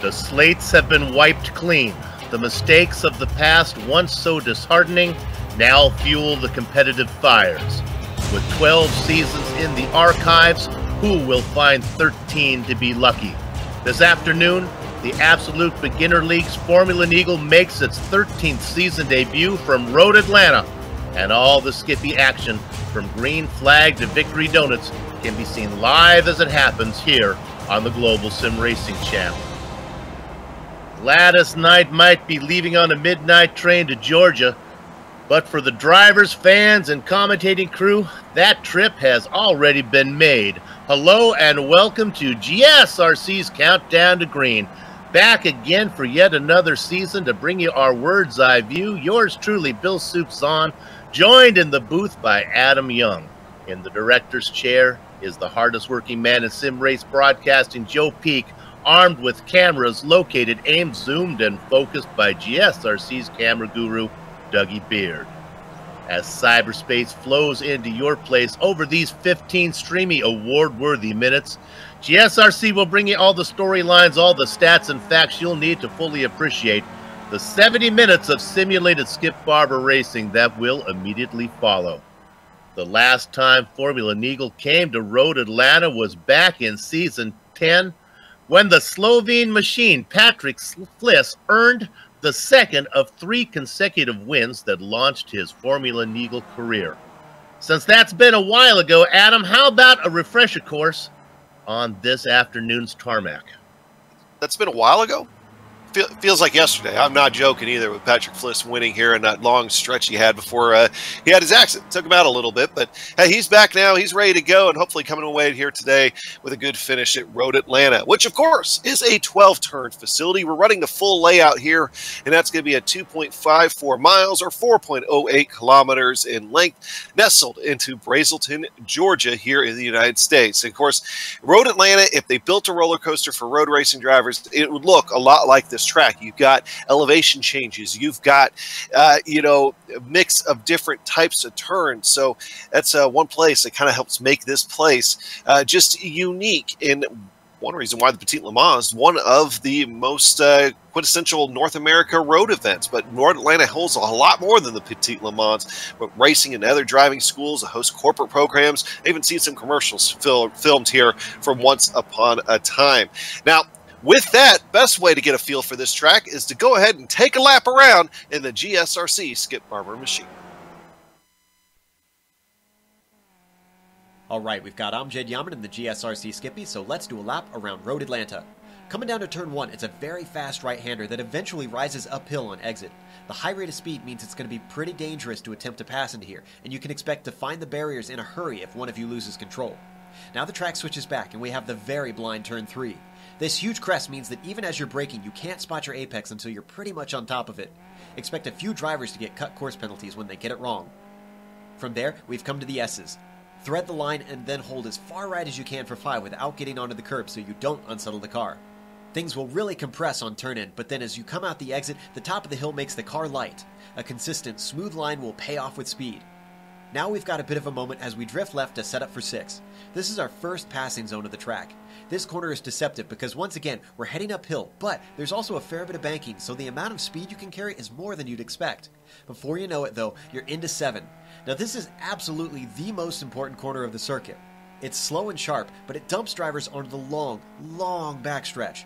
The slates have been wiped clean. The mistakes of the past, once so disheartening, now fuel the competitive fires. With 12 seasons in the archives, who will find 13 to be lucky? This afternoon, the Absolute Beginner League's Formula Neagle makes its 13th season debut from Road Atlanta, and all the Skippy action from green flag to victory donuts can be seen live as it happens here on the Global Sim Racing channel. Gladys Knight might be leaving on a midnight train to Georgia, but for the drivers, fans, and commentating crew, that trip has already been made. Hello and welcome to GSRC's Countdown to Green. Back again for yet another season to bring you our Word's Eye view. Yours truly, Bill Soupzon, joined in the booth by Adam Young. In the director's chair is the hardest working man in sim race broadcasting, Joe Peak, armed with cameras located, aimed, zoomed, and focused by GSRC's camera guru, Dougie Beard. As cyberspace flows into your place over these 15 streamy award-worthy minutes, GSRC will bring you all the storylines, all the stats and facts you'll need to fully appreciate the 70 minutes of simulated Skip Barber racing that will immediately follow. The last time Formula Neagle came to Road Atlanta was back in Season 10, when the Slovene machine Patrick Fliss earned the second of 3 consecutive wins that launched his Formula Neagle career. Since that's been a while ago, Adam, how about a refresher course on this afternoon's tarmac? That's been a while ago? Feels like yesterday. I'm not joking either, with Patrick Fliss winning here in that long stretch he had before he had his accident. Took him out a little bit, but hey, he's back now. He's ready to go, and hopefully coming away here today with a good finish at Road Atlanta, which, of course, is a 12-turn facility. We're running the full layout here, and that's going to be at 2.54 miles or 4.08 kilometers in length, nestled into Brazelton, Georgia, here in the United States. And of course, Road Atlanta, if they built a roller coaster for road racing drivers, it would look a lot like this track. You've got elevation changes, you've got you know, a mix of different types of turns, so that's one place that kind of helps make this place just unique. And one reason why the Petite Le Mans is one of the most quintessential North America road events, but Road Atlanta holds a lot more than the Petite Le Mans, but racing and other driving schools, host corporate programs. I even seen some commercials filmed here from Once Upon a Time. Now, with that, best way to get a feel for this track is to go ahead and take a lap around in the GSRC Skip Barber machine. All right, we've got Amjad Yaman in the GSRC Skippy, so let's do a lap around Road Atlanta. Coming down to turn 1, it's a very fast right-hander that eventually rises uphill on exit. The high rate of speed means it's going to be pretty dangerous to attempt to pass into here, and you can expect to find the barriers in a hurry if one of you loses control. Now the track switches back, and we have the very blind turn 3. This huge crest means that even as you're braking, you can't spot your apex until you're pretty much on top of it. Expect a few drivers to get cut course penalties when they get it wrong. From there, we've come to the S's. Thread the line and then hold as far right as you can for 5 without getting onto the curb so you don't unsettle the car. Things will really compress on turn-in, but then as you come out the exit, the top of the hill makes the car light. A consistent, smooth line will pay off with speed. Now we've got a bit of a moment as we drift left to set up for 6. This is our first passing zone of the track. This corner is deceptive because once again, we're heading uphill, but there's also a fair bit of banking, so the amount of speed you can carry is more than you'd expect. Before you know it though, you're into 7. Now this is absolutely the most important corner of the circuit. It's slow and sharp, but it dumps drivers onto the long, long backstretch.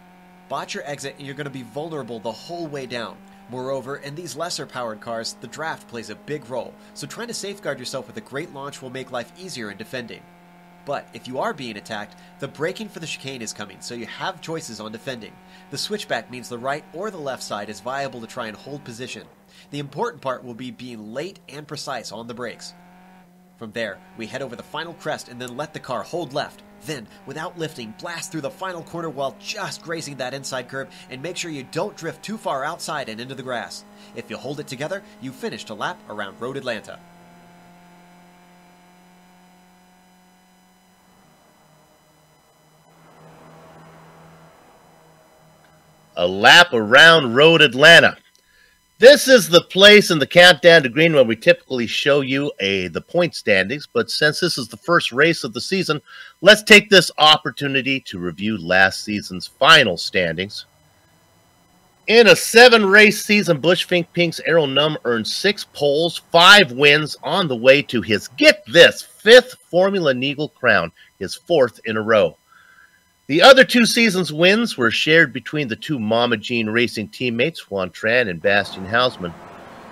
Botch your exit and you're going to be vulnerable the whole way down. Moreover, in these lesser powered cars, the draft plays a big role, so trying to safeguard yourself with a great launch will make life easier in defending. But if you are being attacked, the braking for the chicane is coming, so you have choices on defending. The switchback means the right or the left side is viable to try and hold position. The important part will be being late and precise on the brakes. From there, we head over the final crest and then let the car hold left. Then, without lifting, blast through the final corner while just grazing that inside curb, and make sure you don't drift too far outside and into the grass. If you hold it together, you finish a lap around Road Atlanta. A lap around Road Atlanta. This is the place in the Countdown to Green where we typically show you the point standings, but since this is the first race of the season, let's take this opportunity to review last season's final standings. In a 7-race season, Bush Fink Pink's Errol Num earned 6 poles, 5 wins on the way to his, get this, 5th Formula Neagle crown, his 4th in a row. The other 2 seasons' wins were shared between the 2 Mama Jean Racing teammates, Juan Tran and Bastian Hausman.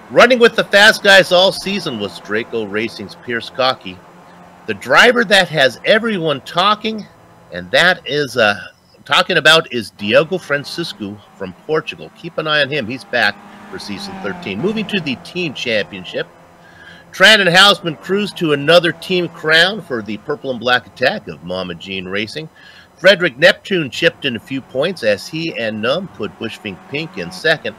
Running with the fast guys all season was Draco Racing's Pierce Cocky, the driver that has everyone talking, and that is talking about is Diogo Francisco from Portugal. Keep an eye on him. He's back for season 13. Moving to the team championship, Tran and Hausman cruised to another team crown for the purple and black attack of Mama Jean Racing. Frederick Neptune chipped in a few points as he and Num put Bush Fink Pink in second.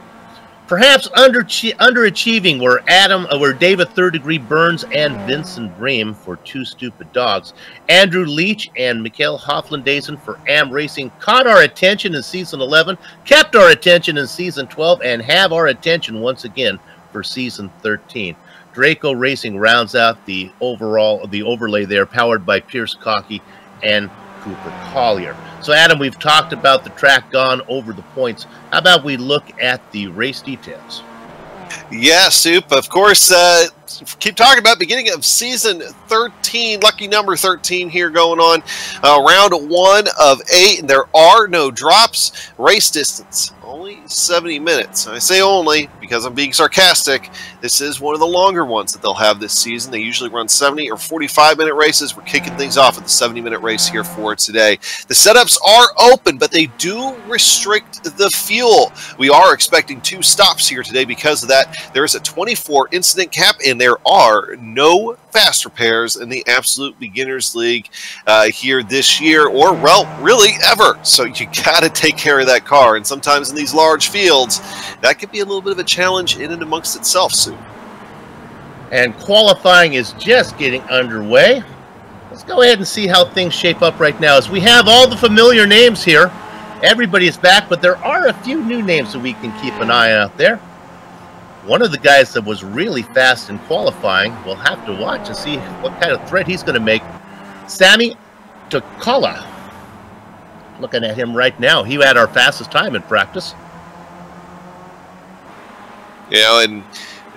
Perhaps underachieving were David Third Degree Burns and Vincent Bream for Two Stupid Dogs. Andrew Leach and Mikhail Hoflandaisen for Am Racing caught our attention in season 11, kept our attention in season 12, and have our attention once again for season 13. Draco Racing rounds out the overlay there, powered by Pierce Cocky and Cooper Collier. So, Adam, we've talked about the track, gone over the points. How about we look at the race details? Yeah, Soup. Of course, keep talking about beginning of season 13, lucky number 13 here going on. Round 1 of 8, and there are no drops. Race distance, only 70 minutes. I say only because I'm being sarcastic. This is one of the longer ones that they'll have this season. They usually run 70 or 45-minute races. We're kicking things off with the 70-minute race here for today. The setups are open, but they do restrict the fuel. We are expecting 2 stops here today because of that. There is a 24 incident cap, and there are no fast repairs in the Absolute Beginners League here this year, or, well, really ever. So you got to take care of that car, and sometimes in these large fields, that could be a little bit of a challenge in and amongst itself soon. And qualifying is just getting underway. Let's go ahead and see how things shape up right now, as we have all the familiar names here. Everybody is back, but there are a few new names that we can keep an eye out there. One of the guys that was really fast in qualifying, we'll have to watch and see what kind of threat he's going to make. Sami Takala. Looking at him right now, he had our fastest time in practice. You know, and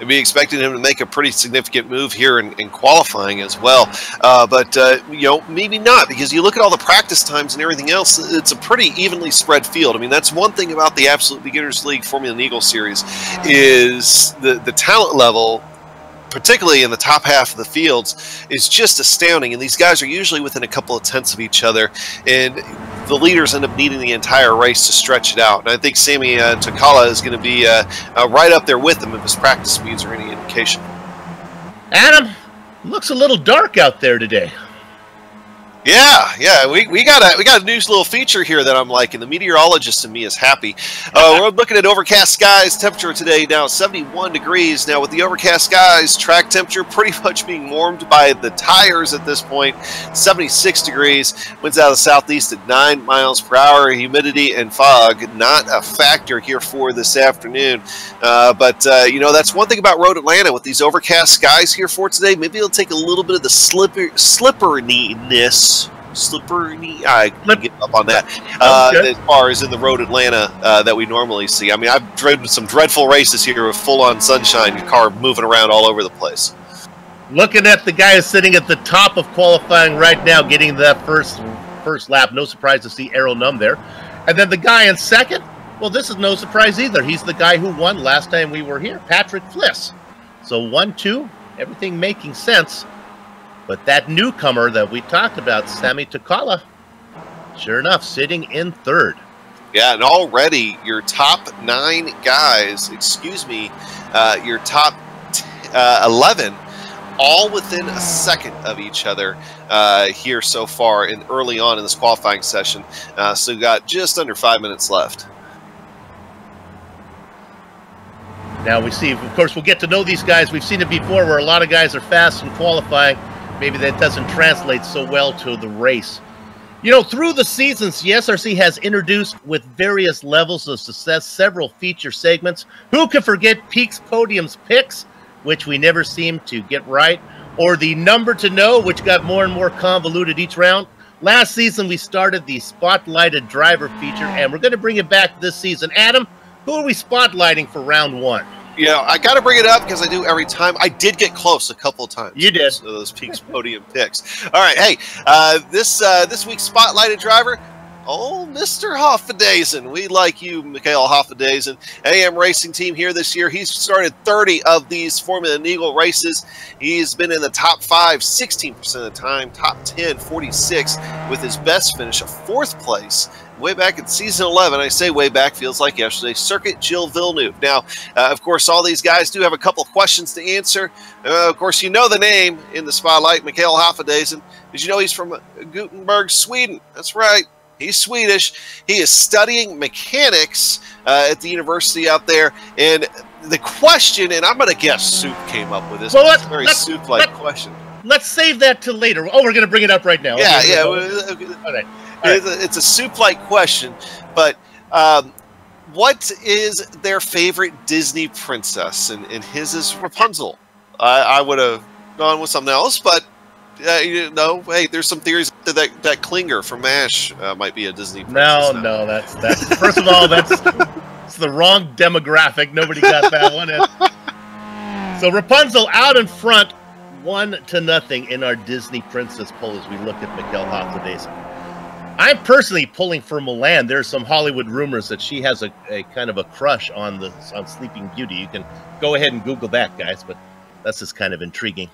I'd be expecting him to make a pretty significant move here in qualifying as well. But you know, maybe not, because you look at all the practice times and everything else, it's a pretty evenly spread field. I mean, that's one thing about the Absolute Beginners League Formula Neagle series, is the talent level, particularly in the top half of the fields, is just astounding. And these guys are usually within a couple of tenths of each other, and the leaders end up needing the entire race to stretch it out. And I think Sami Takala is going to be right up there with him if his practice speeds are any indication. Adam, looks a little dark out there today. Yeah, we got a new little feature here that I'm liking. The meteorologist in me is happy. We're looking at overcast skies. Temperature today now 71 degrees. Now with the overcast skies, track temperature pretty much being warmed by the tires at this point. 76 degrees. Winds out of the southeast at 9 miles per hour. Humidity and fog not a factor here for this afternoon. But you know, that's one thing about Road Atlanta with these overcast skies here for today. Maybe it'll take a little bit of the slipperiness. I can get up on that as far as in the Road Atlanta that we normally see. I mean, I've driven some dreadful races here with full-on sunshine, your car moving around all over the place. Looking at the guy who's sitting at the top of qualifying right now, getting that first lap. No surprise to see Errol Num there. And then the guy in second, well, this is no surprise either. He's the guy who won last time we were here, Patrick Fliss. So 1-2, everything making sense. But that newcomer that we talked about, Sami Takala, sure enough, sitting in third. Yeah, and already your top 9 guys, your top 11, all within a second of each other here so far early on in this qualifying session. So we've got just under 5 minutes left. Now we see, of course, we'll get to know these guys. We've seen it before where a lot of guys are fast in qualifying. Maybe that doesn't translate so well to the race. You know, through the seasons, GSRC has introduced with various levels of success several feature segments. Who can forget Peaks Podium's picks, which we never seem to get right, or the number to know, which got more and more convoluted each round. Last season, we started the Spotlighted Driver feature, and we're going to bring it back this season. Adam, Who are we spotlighting for round one? You know, I got to bring it up because I do every time. I did get close a couple of times. You did. So those Peaks podium picks. All right, hey, this week's spotlighted driver, oh, Mr. Hoffendazen. We like you, Mikhail Hoffendazen. AM Racing Team here this year. He's started 30 of these Formula Neagle races. He's been in the top 5 16% of the time, top 10 46, with his best finish of 4th place. Way back in season 11, I say way back, feels like yesterday, Circuit Gilles Villeneuve. Now, of course, all these guys do have a couple of questions to answer. Of course, you know the name in the spotlight, Mikhail Hoffendazen. Did you know he's from Gothenburg, Sweden? That's right. He's Swedish. He is studying mechanics at the university out there. And the question, and I'm going to guess Soup came up with this. Well, it's a very Soup-like question. Let's save that till later. Oh, we're going to bring it up right now. Yeah, okay, yeah. All right. It's a Soup-like question, but what is their favorite Disney princess? And his is Rapunzel. I would have gone with something else, but you know, hey, there's some theories that Klinger from MASH might be a Disney princess. No, that's first of all, it's the wrong demographic. Nobody got that one. So Rapunzel out in front, 1-0 in our Disney princess poll as we look at Mikhail Hoffendazen. I'm personally pulling for Milan. There's some Hollywood rumors that she has a kind of a crush on Sleeping Beauty. You can go ahead and Google that, guys, but that's just kind of intriguing.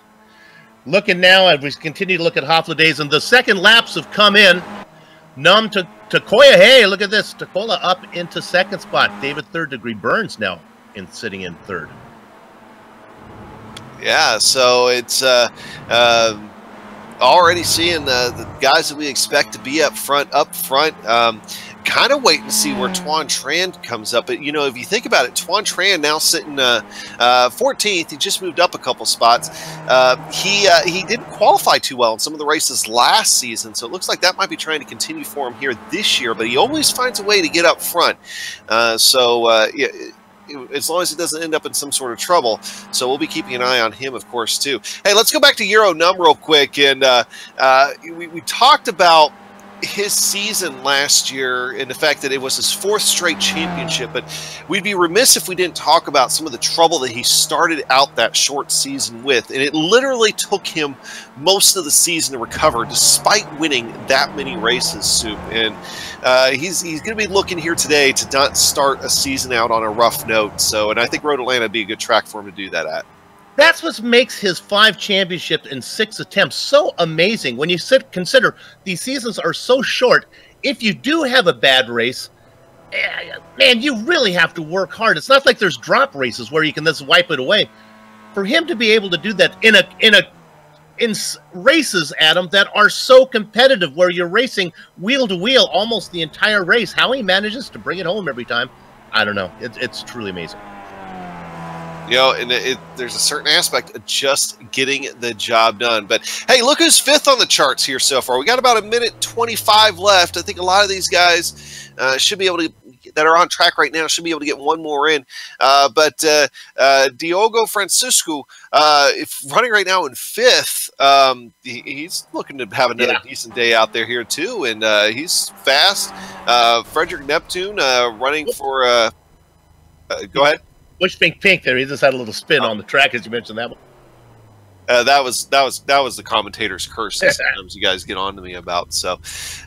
Looking now, as we continue to look at Hoffendazen, the second laps have come in. Num to Takoya. Hey, look at this. Takola up into second spot. David Third Degree Burns now sitting in third. Yeah, so it's already seeing the guys that we expect to be up front. Kind of waiting to see where Tuan Tran comes up. But, you know, if you think about it, Tuan Tran now sitting 14th. He just moved up a couple spots. He didn't qualify too well in some of the races last season, so it looks like that might be trying to continue for him here this year. But he always finds a way to get up front. Yeah, as long as it doesn't end up in some sort of trouble. So we'll be keeping an eye on him, of course, too. Hey, let's go back to Euro Num real quick. And we talked about his season last year and the fact that it was his 4th straight championship, but we'd be remiss if we didn't talk about some of the trouble that he started out that short season with. And it literally took him most of the season to recover despite winning that many races, Soup. And he's going to be looking here today to not start a season out on a rough note. So, and I think Road Atlanta would be a good track for him to do that at. That's what makes his 5 championships in 6 attempts so amazing. When you consider these seasons are so short, if you do have a bad race, man, you really have to work hard. It's not like there's drop races where you can just wipe it away. For him to be able to do that in races, Adam, that are so competitive, where you're racing wheel to wheel almost the entire race, how he manages to bring it home every time, I don't know. It's truly amazing. You know, and there's a certain aspect of just getting the job done. But, hey, look who's 5th on the charts here so far. We got about 1:25 left. I think a lot of these guys should be able to, that are on track right now, should be able to get one more in. But Diogo Francisco, if running right now in 5th, he's looking to have another decent day out there here, too. And he's fast. Frederick Neptune running for go ahead. Bush Pink there. He just had a little spin on the track as you mentioned that one. That was the commentator's curse that sometimes you guys get on to me about. So, see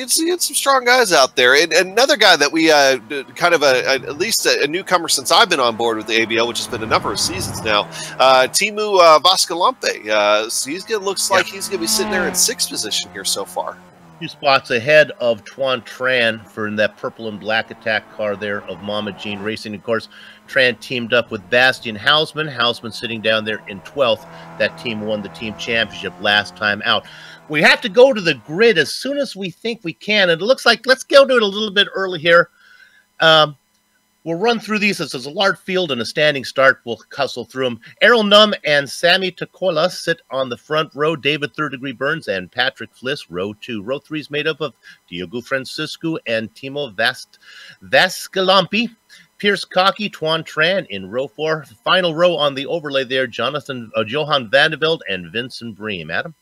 some strong guys out there. And another guy that we kind of at least a newcomer since I've been on board with the ABL, which has been a number of seasons now. Timu Vascalampe. So looks like he's going to be sitting there in 6th position here so far. 2 spots ahead of Tuan Tran for that purple and black attack car there of Mama Jean Racing. Of course, Tran teamed up with Bastian Hausman. Hausman sitting down there in 12th. That team won the team championship last time out. We have to go to the grid as soon as we think we can. And it looks like, let's go to it a little bit early here. We'll run through these. This is a large field and a standing start. We'll hustle through them. Errol Num and Sammy Takola sit on the front row. David Third Degree Burns and Patrick Fliss, row 2. Row 3 is made up of Diogo Francisco and Timo Vascalampi. Pierce Cocky, Tuan Tran in row 4. Final row on the overlay there, Johan Vandeveld and Vincent Bream. Adam?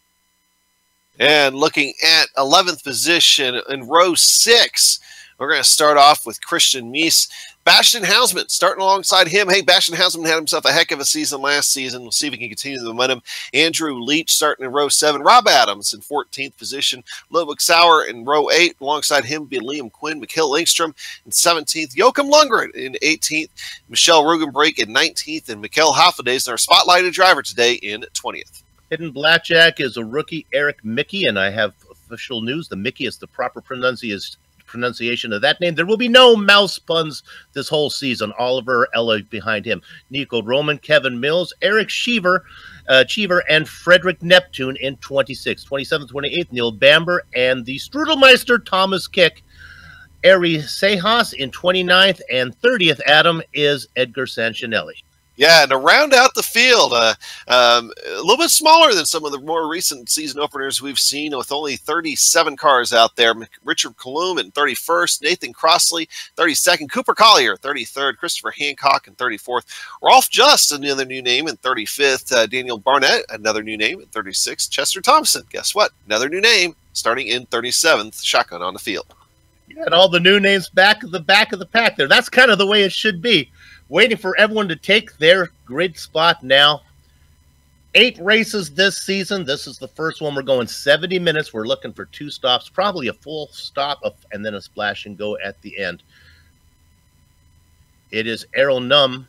And looking at 11th position in row 6, We're going to start off with Christian Mies. Bastian Hausman starting alongside him. Hey, Bastian Hausman had himself a heck of a season last season. We'll see if he can continue the momentum. Andrew Leach starting in row 7. Rob Adams in 14th position. Ludwig Sauer in row 8. Alongside him be Liam Quinn, Mikkel Engstrom in 17th. Joachim Lundgren in 18th. Michelle Rugenbrake in 19th. And Mikkel Hafedays, our spotlighted driver today, in 20th. Hidden Blackjack is a rookie, Eric Mickey, and I have official news. The Mickey is the proper pronunciation of that name. There will be no mouse puns this whole season. Oliver Ella behind him. Nico Roman, Kevin Mills, Eric Cheever, and Frederick Neptune in 26th. 27th, 28th, Neil Bamber, and the Strudelmeister Thomas Kick. Ari Sejas in 29th, and 30th, Adam, is Edgar Sanchinelli. Yeah, and to round out the field, a little bit smaller than some of the more recent season openers we've seen, with only 37 cars out there. Richard Colum in 31st, Nathan Crossley 32nd, Cooper Collier 33rd, Christopher Hancock in 34th, Rolf Just, another new name, in 35th, Daniel Barnett, another new name, in 36th, Chester Thompson, guess what? Another new name, starting in 37th, shotgun on the field. You got all the new names back of the pack there. That's kind of the way it should be. Waiting for everyone to take their grid spot now. 8 races this season. This is the first one. We're going 70 minutes. We're looking for 2 stops, probably a full stop, and then a splash and go at the end. It is Errol Num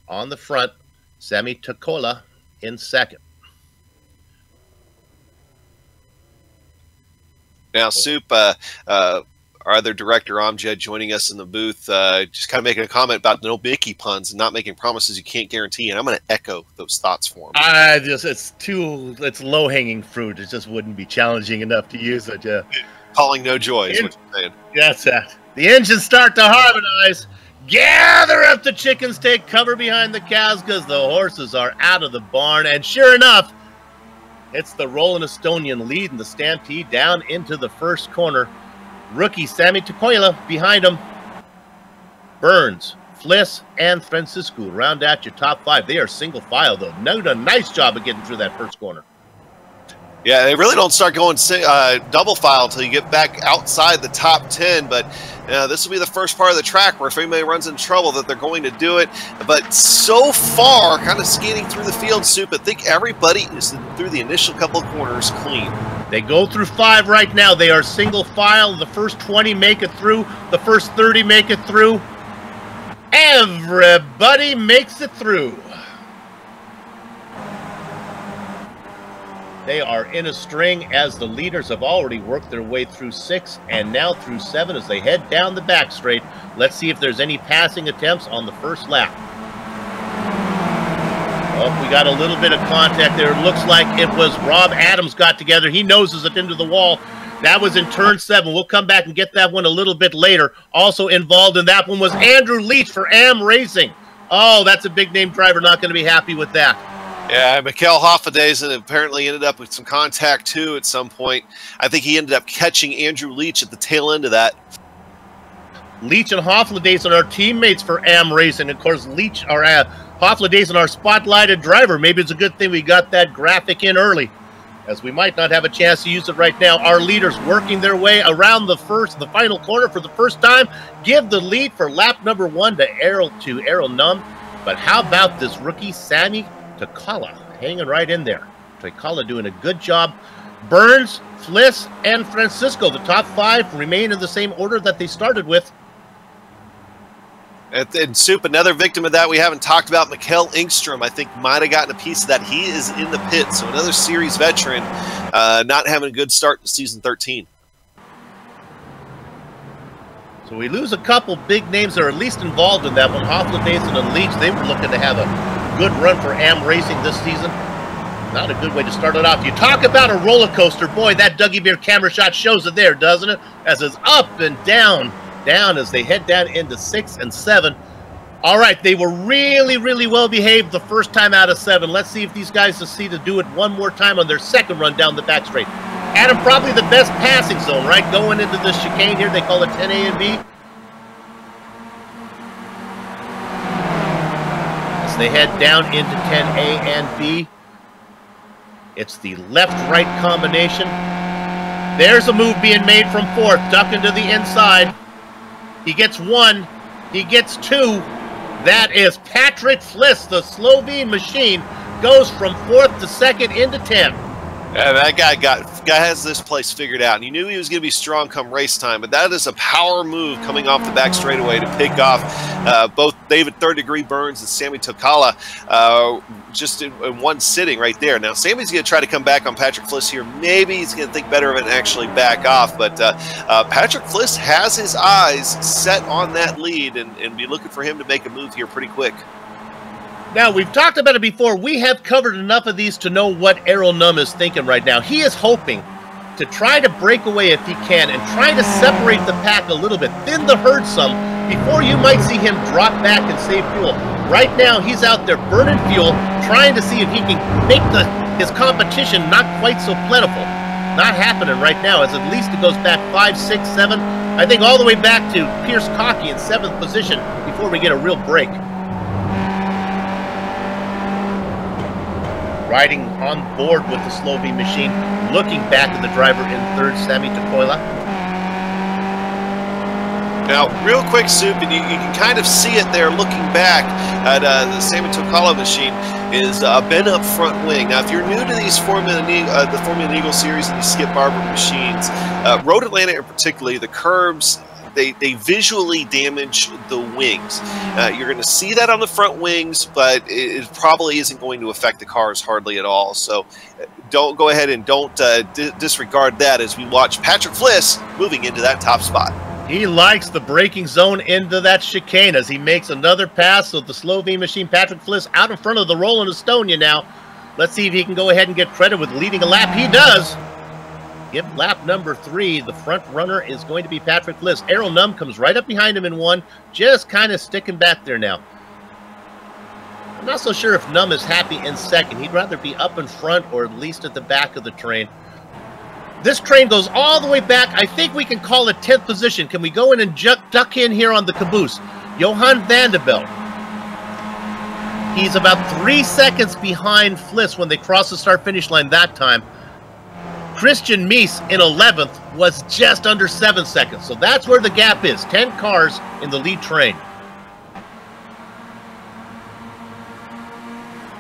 on the front, Sami Takola in second. Now, Soup, our other director, Amjad, joining us in the booth, just kind of making a comment about no Mickey puns and not making promises you can't guarantee, and I'm going to echo those thoughts for him. It's low-hanging fruit. It just wouldn't be challenging enough to use it. Calling no joy is what you're saying. That's that. The engines start to harmonize. Gather up the chickens, take cover behind the cows, because the horses are out of the barn. And sure enough, it's the Rolling Estonian leading the Stampede down into the first corner. Rookie Sami Takola behind him. Burns, Fliss, and Francisco round out your top 5. They are single file, though. Done a nice job of getting through that first corner. Yeah, they really don't start going double file until you get back outside the top 10, but this will be the first part of the track where if anybody runs into trouble that they're going to do it. But so far, kind of skating through the field, Soup, I think everybody is through the initial couple of corners clean. They go through 5 right now. They are single file. The first 20 make it through. The first 30 make it through. Everybody makes it through. They are in a string as the leaders have already worked their way through 6 and now through 7 as they head down the back straight. Let's see if there's any passing attempts on the first lap. Oh, we got a little bit of contact there. It looks like it was Rob Adams got together. He noses it into the wall. That was in turn 7. We'll come back and get that one a little bit later. Also involved in that one was Andrew Leach for Am Racing. Oh, that's a big name driver. Not going to be happy with that. Yeah, Mikkel Hafedays apparently ended up with some contact too at some point. I think he ended up catching Andrew Leach at the tail end of that. Leach and Hafedays are our teammates for Am Racing. Of course, Leach are Hafedays and our spotlighted driver. Maybe it's a good thing we got that graphic in early, as we might not have a chance to use it right now. Our leaders working their way around the final corner for the first time. Give the lead for lap number 1 to Errol Num. But how about this rookie, Sami Takola, hanging right in there. Takola doing a good job. Burns, Fliss, and Francisco, the top 5, remain in the same order that they started with. And Soup, another victim of that we haven't talked about, Mikkel Engstrom, I think might have gotten a piece of that. He is in the pit, so another series veteran not having a good start to season 13. So we lose a couple big names that are at least involved in that one. Hafedays and Leach, they were looking to have a good run for Am Racing this season. Not a good way to start it off. You talk about a roller coaster. Boy, that Dougie Beer camera shot shows it there, doesn't it? As it's up and down as they head down into 6 and 7. All right, they were really, really well behaved the first time out of 7. Let's see if these guys see to do it one more time on their second run down the back straight. Adam, probably the best passing zone, right? Going into the chicane here, they call it 10A and B. As they head down into 10A and B, it's the left-right combination. There's a move being made from 4th, ducking to the inside. He gets 1. He gets 2. That is Patrick Fliss, the Slovene machine, goes from 4th to 2nd into 10th. Yeah, that guy has this place figured out. And you knew he was going to be strong come race time, but that is a power move coming off the back straightaway to pick off both David Third Degree Burns and Sammy Tokala just in one sitting right there. Now, Sammy's going to try to come back on Patrick Fliss here. Maybe he's going to think better of it and actually back off, but Patrick Fliss has his eyes set on that lead and be looking for him to make a move here pretty quick. Now, we've talked about it before. We have covered enough of these to know what Errol Num is thinking right now. He is hoping to try to break away if he can and try to separate the pack a little bit, thin the herd some, before you might see him drop back and save fuel. Right now, he's out there burning fuel, trying to see if he can make his competition not quite so plentiful. Not happening right now, as at least it goes back 5, 6, 7, I think all the way back to Pierce Cockey in 7th position before we get a real break. Riding on board with the Slovene machine, looking back at the driver in 3rd, Sammy Tokala. Now, real quick, Soup, and you can kind of see it there looking back at the Sammy Tokala machine, is bent up front wing. Now, if you're new to these the Formula Neagle series and these Skip Barber machines, Road Atlanta in particular, the curbs, they visually damage the wings. You're going to see that on the front wings, but it probably isn't going to affect the cars hardly at all. So don't go ahead and don't disregard that as we watch Patrick Fliss moving into that top spot. He likes the braking zone into that chicane as he makes another pass. So the Slovene machine, Patrick Fliss, out in front of the Roland Estonia now. Let's see if he can go ahead and get credit with leading a lap. He does. Give lap number 3. The front runner is going to be Patrick Fliss. Errol Num comes right up behind him in 1, just kind of sticking back there now. I'm not so sure if Num is happy in 2nd. He'd rather be up in front or at least at the back of the train. This train goes all the way back. I think we can call it 10th position. Can we go in and duck in here on the caboose? Johan Vanderbilt. He's about 3 seconds behind Fliss when they cross the start-finish line that time. Christian Mies in 11th was just under 7 seconds. So that's where the gap is. 10 cars in the lead train.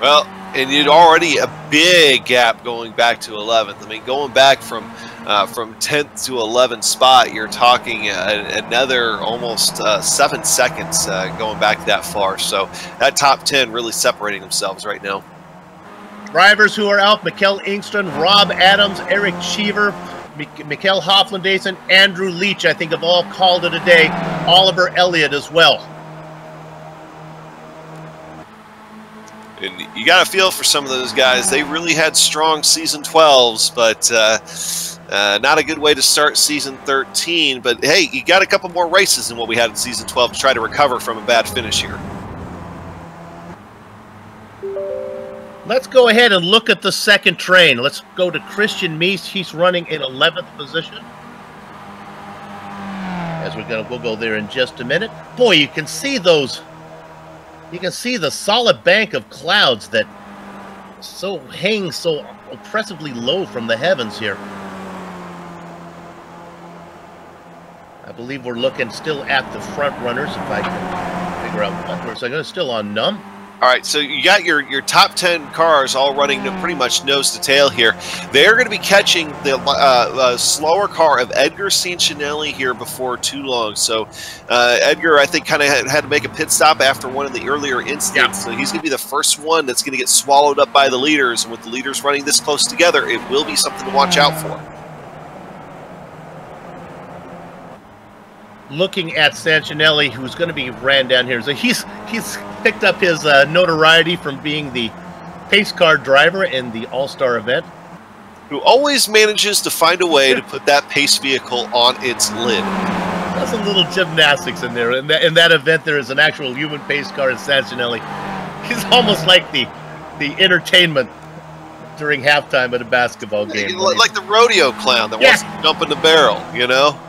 Well, and you'd already a big gap going back to 11th. I mean, going back from 10th to 11th spot, you're talking another almost 7 seconds going back that far. So that top 10 really separating themselves right now. Drivers who are out, Mikkel Engström, Rob Adams, Eric Cheever, Mikkel Hoflandaisen, Andrew Leach, I think have all called it a day. Oliver Elliott as well. And you got a feel for some of those guys. They really had strong season 12s, but not a good way to start season 13. But hey, you got a couple more races than what we had in season 12 to try to recover from a bad finish here. Let's go ahead and look at the second train. Let's go to Christian Mies. He's running in 11th position. As we'll go there in just a minute. Boy, you can see those. You can see the solid bank of clouds that hang so oppressively low from the heavens here. I believe we're looking still at the front runners, if I can figure out what we're saying. Still on Num. All right, so you got your top 10 cars all running pretty much nose to tail here. They're going to be catching the slower car of Edgar Sancinelli here before too long. So Edgar, I think, kind of had to make a pit stop after one of the earlier incidents. So he's going to be the first one that's going to get swallowed up by the leaders. And with the leaders running this close together, it will be something to watch out for. Looking at Sancinelli, who's going to be ran down here. So he's picked up his notoriety from being the pace car driver in the All-Star event. Who always manages to find a way to put that pace vehicle on its lid. That's a little gymnastics in there. In that event, there is an actual human pace car in Sancinelli. He's almost like the entertainment during halftime at a basketball game. Like the rodeo clown that wants to jump in the barrel, you know?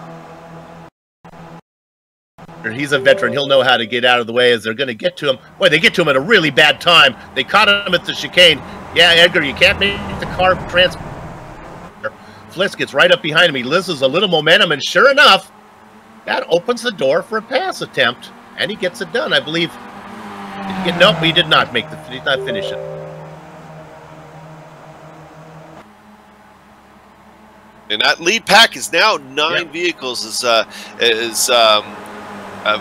He's a veteran. He'll know how to get out of the way as they're going to get to him. Boy, they get to him at a really bad time. They caught him at the chicane. Yeah, Edgar, you can't make the car transfer. Fliss gets right up behind him. He loses a little momentum, and sure enough, That opens the door for a pass attempt, and he gets it done, I believe. Nope, he did not make he did not finish it. And that lead pack is now 9 vehicles.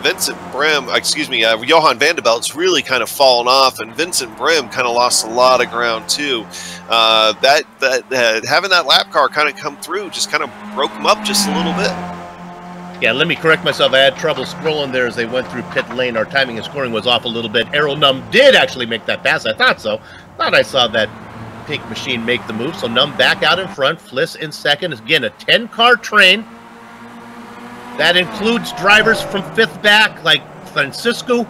Vincent Brem, excuse me, Johan Vanderbilt's really kind of fallen off, and Vincent Brem kind of lost a lot of ground too. Having that lap car kind of come through just kind of broke him up just a little bit. Yeah, let me correct myself. I had trouble scrolling there as they went through pit lane. Our timing and scoring was off a little bit. Errol Num did actually make that pass. I thought so. Thought I saw that pink machine make the move. So Num back out in front. Fliss in second. Again, a 10-car train. That includes drivers from 5th back like Francisco,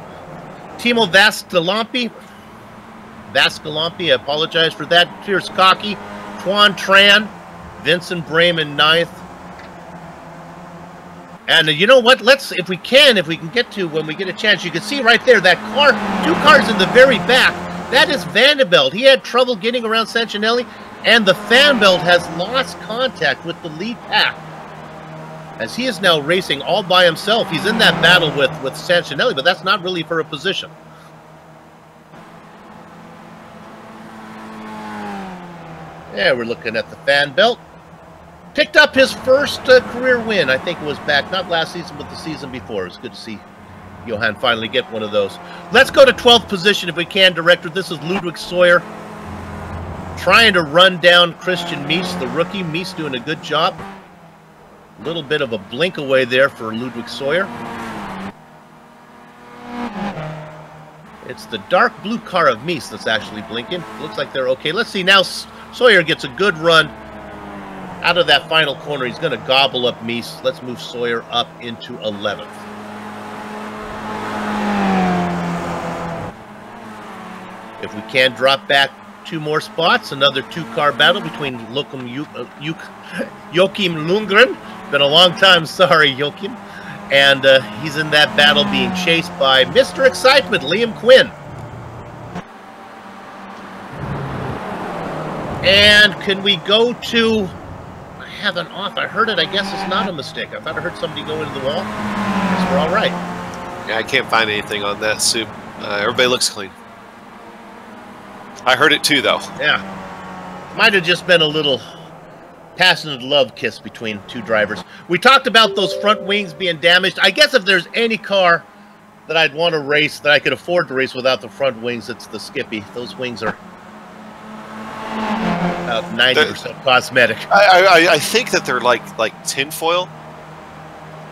Timo Vascalampi. I apologize for that. Pierce Cocky, Tuan Tran, Vincent Brame in 9th. And you know what? Let's, if we can get to, when we get a chance, you can see right there that car, 2 cars in the very back. That is Vanderbilt. He had trouble getting around Santinelli, and the fan belt has lost contact with the lead pack, as he is now racing all by himself. He's in that battle with Santinelli, but that's not really for a position. Yeah, we're looking at the fan belt. Picked up his first career win. I think it was back, not last season, but the season before. It's good to see Johan finally get one of those. Let's go to 12th position if we can, Director. This is Ludwig Sawyer trying to run down Christian Mies, the rookie. Mies doing a good job. A little bit of a blink away there for Ludwig Sawyer. It's the dark blue car of Mies that's actually blinking. Looks like they're okay. Let's see now. Sawyer gets a good run out of that final corner. He's going to gobble up Mies. Let's move Sawyer up into 11th. If we can drop back 2 more spots, another 2-car battle between Joachim Lundgren. Been a long time, sorry, Joachim. And he's in that battle being chased by Mr. Excitement, Liam Quinn. And can we go to... have an off. I heard it. I guess it's not a mistake. I thought I heard somebody go into the wall. Guess we're all right. Yeah, I can't find anything on that soup. Everybody looks clean. I heard it too, though. Yeah. Might have just been a little passionate love kiss between 2 drivers. We talked about those front wings being damaged. I guess if there's any car that I'd want to race, that I could afford to race without the front wings, it's the Skippy. Those wings are about 90% cosmetic. I think that they're like tinfoil.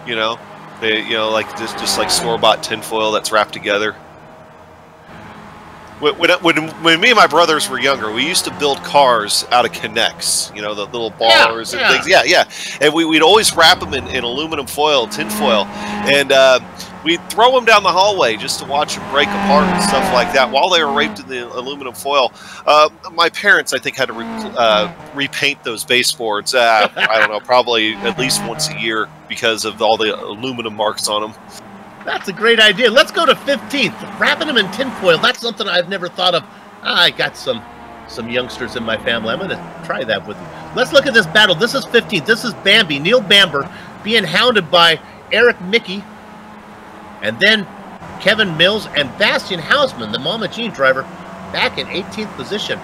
You know, like just like store-bought tinfoil that's wrapped together. When me and my brothers were younger, we used to build cars out of connects. You know, the little bars and things. Yeah. And we'd always wrap them in aluminum foil, tin foil, and we'd throw them down the hallway just to watch them break apart and stuff like that while they were wrapped in the aluminum foil. My parents, I think, had to repaint those baseboards. I don't know, probably at least once a year because of all the aluminum marks on them. That's a great idea. Let's go to 15th. Wrapping them in tinfoil. That's something I've never thought of. I got some youngsters in my family. I'm going to try that with you. Let's look at this battle. This is 15th. This is Bambi, Neil Bamber, being hounded by Eric Mickey, and then Kevin Mills and Bastian Hausman, the Mama Jean driver, back in 18th position.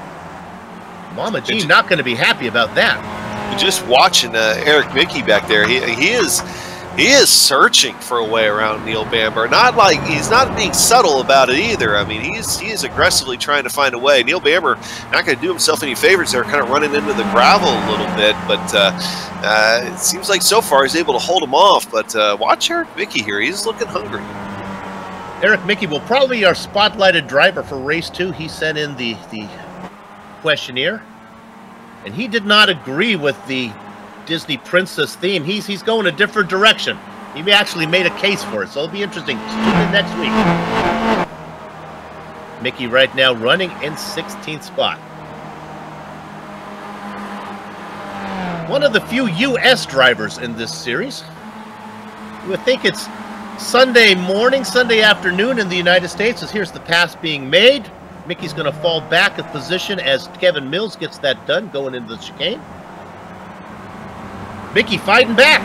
Mama Jean not going to be happy about that. Just watching Eric Mickey back there, he is searching for a way around Neil Bamber. He's not being subtle about it either. I mean, he is aggressively trying to find a way. Neil Bamber not going to do himself any favors there, kind of running into the gravel a little bit. But it seems like so far he's able to hold him off. But watch Eric Mickey here. He's looking hungry. Eric Mickey will probably be our spotlighted driver for race 2. He sent in the questionnaire, and he did not agree with the Disney princess theme. He's going a different direction. He actually made a case for it, so it'll be interesting. Tune in next week. Mickey right now running in 16th spot. One of the few U.S. drivers in this series. You would think it's Sunday morning, Sunday afternoon in the United States, as here's the pass being made. Mickey's going to fall back a position as Kevin Mills gets that done going into the chicane. Mickey fighting back.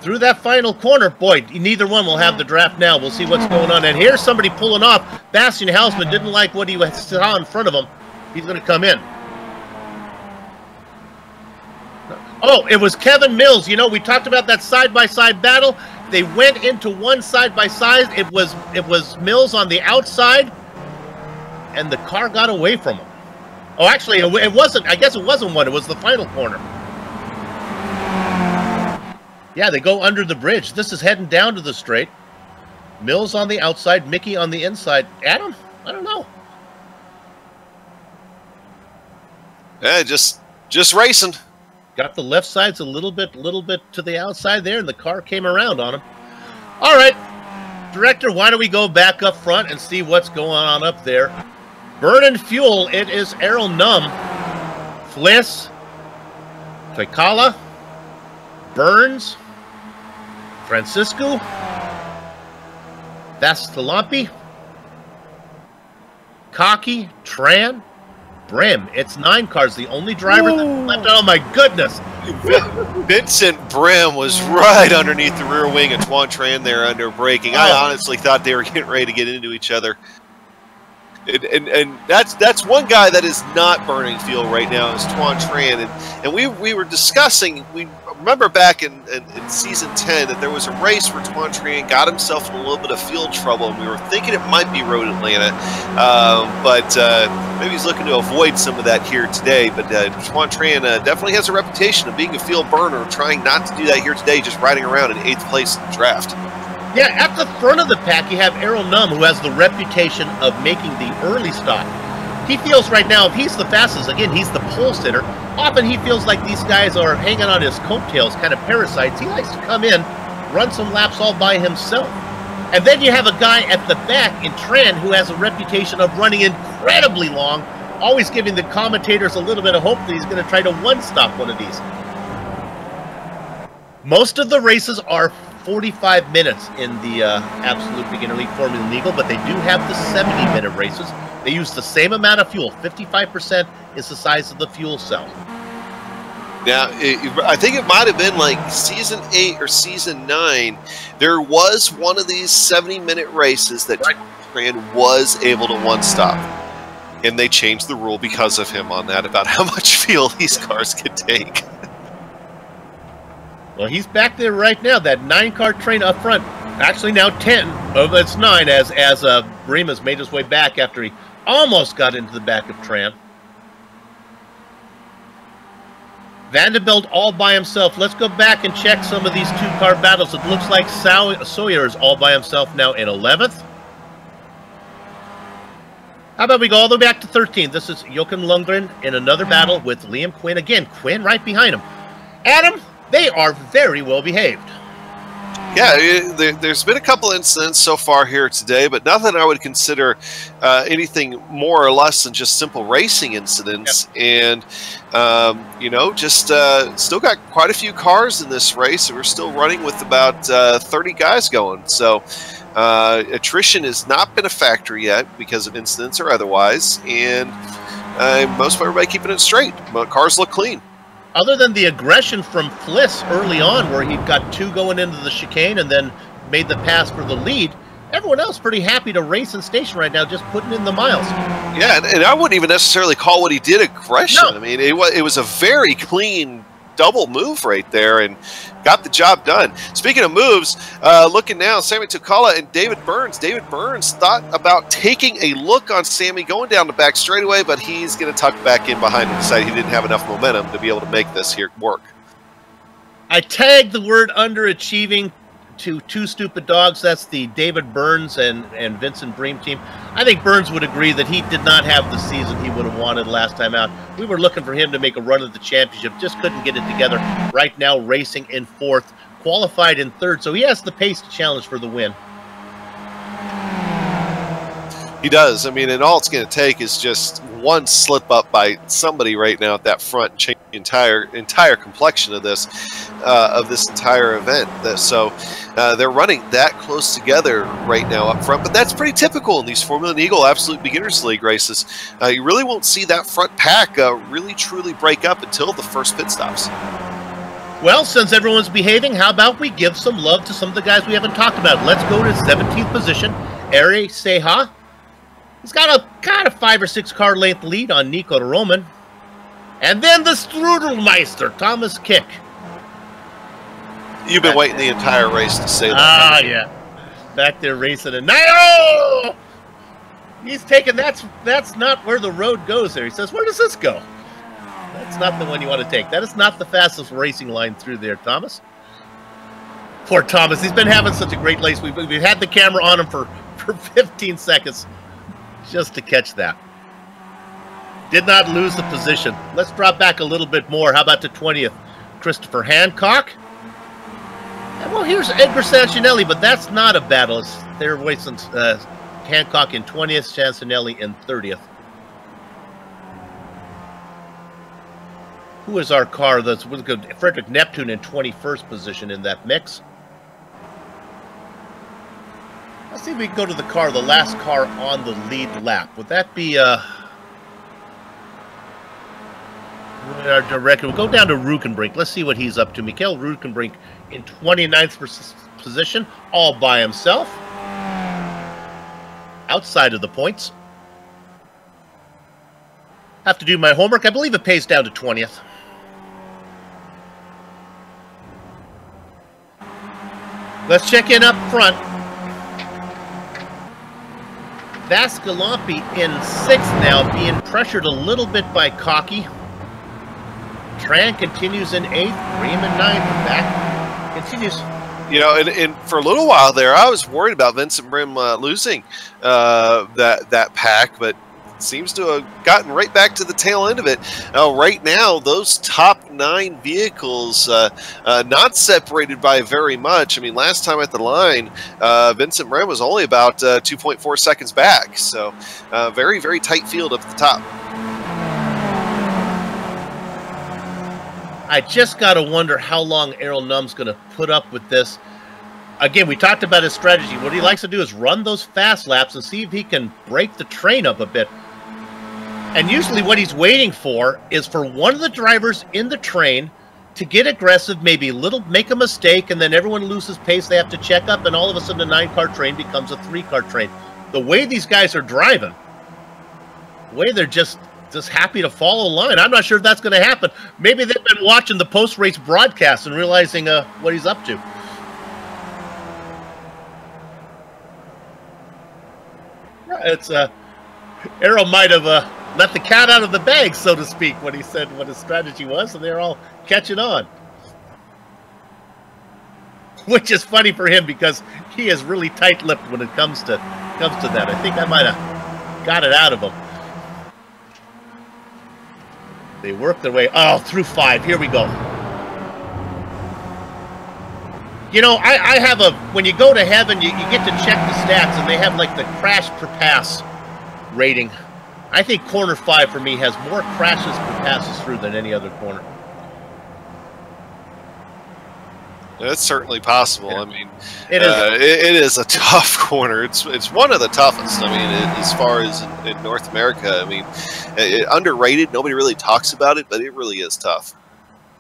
through that final corner. Boy, neither one will have the draft now. We'll see what's going on. And here's somebody pulling off. Bastian Hausman didn't like what he saw in front of him. He's going to come in. Oh, it was Kevin Mills. You know, we talked about that side-by-side battle. They went into one side-by-side. It was Mills on the outside, and the car got away from him. Oh, actually, it wasn't. I guess it wasn't one. It was the final corner. Yeah, they go under the bridge. This is heading down to the straight. Mills on the outside, Mickey on the inside. Adam? I don't know. Yeah, just racing. Got the left sides a little bit to the outside there, and the car came around on him. All right, Director, why don't we go back up front and see what's going on up there? Burning fuel, it is Errol Num, Fliss, Toikala, Burns, Francisco, Vastalampi, Cocky, Tran, Brim. It's 9 cars, the only driver that's left. Oh my goodness. Vincent Brim was right underneath the rear wing of Tuan Tran there under braking. I honestly thought they were getting ready to get into each other. And that's one guy that is not burning fuel right now is Tuan Tran. And we were discussing, we remember back in season 10 that there was a race where Tuan Tran got himself in a little bit of fuel trouble, and we were thinking it might be Road Atlanta, but maybe he's looking to avoid some of that here today. But Tuan Tran definitely has a reputation of being a fuel burner, trying not to do that here today, just riding around in 8th place in the draft. Yeah, at the front of the pack, you have Errol Num, who has the reputation of making the early stop. He feels right now, if he's the fastest, again, he's the pole sitter. Often he feels like these guys are hanging on his coattails, kind of parasites. He likes to come in, run some laps all by himself. And then you have a guy at the back in Tran who has a reputation of running incredibly long, always giving the commentators a little bit of hope that he's going to try to one-stop one of these. Most of the races are 45 minutes in the Absolute Beginner League Formula Neagle, but they do have the 70-minute races. They use the same amount of fuel. 55% is the size of the fuel cell. Now, I think it might have been like Season 8 or Season 9. There was one of these 70-minute races that Tran was able to one-stop. And they changed the rule because of him on that, about how much fuel these cars could take. Well, he's back there right now. That 9-car train up front. Actually, now 10. Oh, that's 9 as Bream has made his way back after he almost got into the back of Tran. Vanderbilt all by himself. Let's go back and check some of these 2-car battles. It looks like Sawyer is all by himself now in 11th. How about we go all the way back to 13th? This is Jochen Lundgren in another battle with Liam Quinn. Again, Quinn right behind him. Adam, they are very well behaved. Yeah, there's been a couple incidents so far here today, but nothing I would consider anything more or less than just simple racing incidents. Yep. And, you know, just still got quite a few cars in this race, and we're still running with about 30 guys going. So attrition has not been a factor yet because of incidents or otherwise, and most of everybody keeping it straight. Cars look clean. Other than the aggression from Fliss early on, where he got 2 going into the chicane and then made the pass for the lead, everyone else pretty happy to race and station right now, just putting in the miles. Yeah, and I wouldn't even necessarily call what he did aggression. No. I mean, it was a very clean double move right there and got the job done. Speaking of moves, looking now, Sammy Toikala and David Burns. David Burns thought about taking a look on Sammy going down the back straightaway, but he's going to tuck back in behind him, decided he didn't have enough momentum to be able to make this here work. I tagged the word underachieving to 2 stupid dogs. That's the David Burns and Vincent Bream team. I think Burns would agree that he did not have the season he would have wanted last time out. We were looking for him to make a run at the championship, just couldn't get it together. Right now, racing in 4th, qualified in 3rd, so he has the pace to challenge for the win. He does. I mean, and all it's going to take is just one slip up by somebody right now at that front and change the entire complexion of this entire event. So they're running that close together right now up front, but that's pretty typical in these Formula Neagle Absolute Beginners League races. You really won't see that front pack really truly break up until the first pit stops. Well, since everyone's behaving, how about we give some love to some of the guys we haven't talked about? Let's go to 17th position, Eri Seha. He's got a 5 or 6 car length lead on Nico Roman. And then the Strudelmeister, Thomas Kick. You've been waiting the entire race to say that. Ah, yeah. Back there racing a night. He's taking, that's not where the road goes there. He says, where does this go? That's not the one you want to take. That is not the fastest racing line through there, Thomas. Poor Thomas. He's been having such a great race. We've had the camera on him for 15 seconds just to catch that. Did not lose the position. Let's drop back a little bit more. How about the 20th? Christopher Hancock. And well, here's Edgar Sancinelli, but that's not a battle. They're racing Hancock in 20th, Sancinelli in 30th. Who is our car? That's Frederick Neptune in 21st position in that mix. Let's see if we can go to the car, the last car on the lead lap. Would that be our director? We'll go down to Rukenbrink. Let's see what he's up to. Mikael Rukenbrink in 29th position, all by himself. Outside of the points. Have to do my homework. I believe it pays down to 20th. Let's check in up front. Vascalampi in 6th now, being pressured a little bit by Cocky. Tran continues in 8th, Bream in 9th, back continues. You know, and for a little while there, I was worried about Vincent Brim losing that pack, but seems to have gotten right back to the tail end of it. Right now, those top 9 vehicles not separated by very much. I mean, last time at the line, Vincent Brim was only about 2.4 seconds back. So very, very tight field up at the top. I just got to wonder how long Errol Numm's going to put up with this. Again, we talked about his strategy. What he likes to do is run those fast laps and see if he can break the train up a bit. And usually what he's waiting for is for one of the drivers in the train to get aggressive, maybe make a mistake, and then everyone loses pace. They have to check up, and all of a sudden a 9-car train becomes a 3-car train. The way these guys are driving, the way they're just happy to follow the line, I'm not sure if that's going to happen. Maybe they've been watching the post-race broadcast and realizing what he's up to. It's Arrow might have let the cat out of the bag, so to speak, when he said what his strategy was, and they're all catching on. Which is funny for him because he is really tight-lipped when it comes to that. I think I might have got it out of him. They work their way through 5. Here we go. You know, I have when you go to heaven, you get to check the stats, and they have like the crash per pass rating. I think corner 5 for me has more crashes per passes through than any other corner. That's certainly possible. Yeah. I mean, it is a tough corner. It's one of the toughest. I mean, as far as in North America, I mean, underrated. Nobody really talks about it, but it really is tough.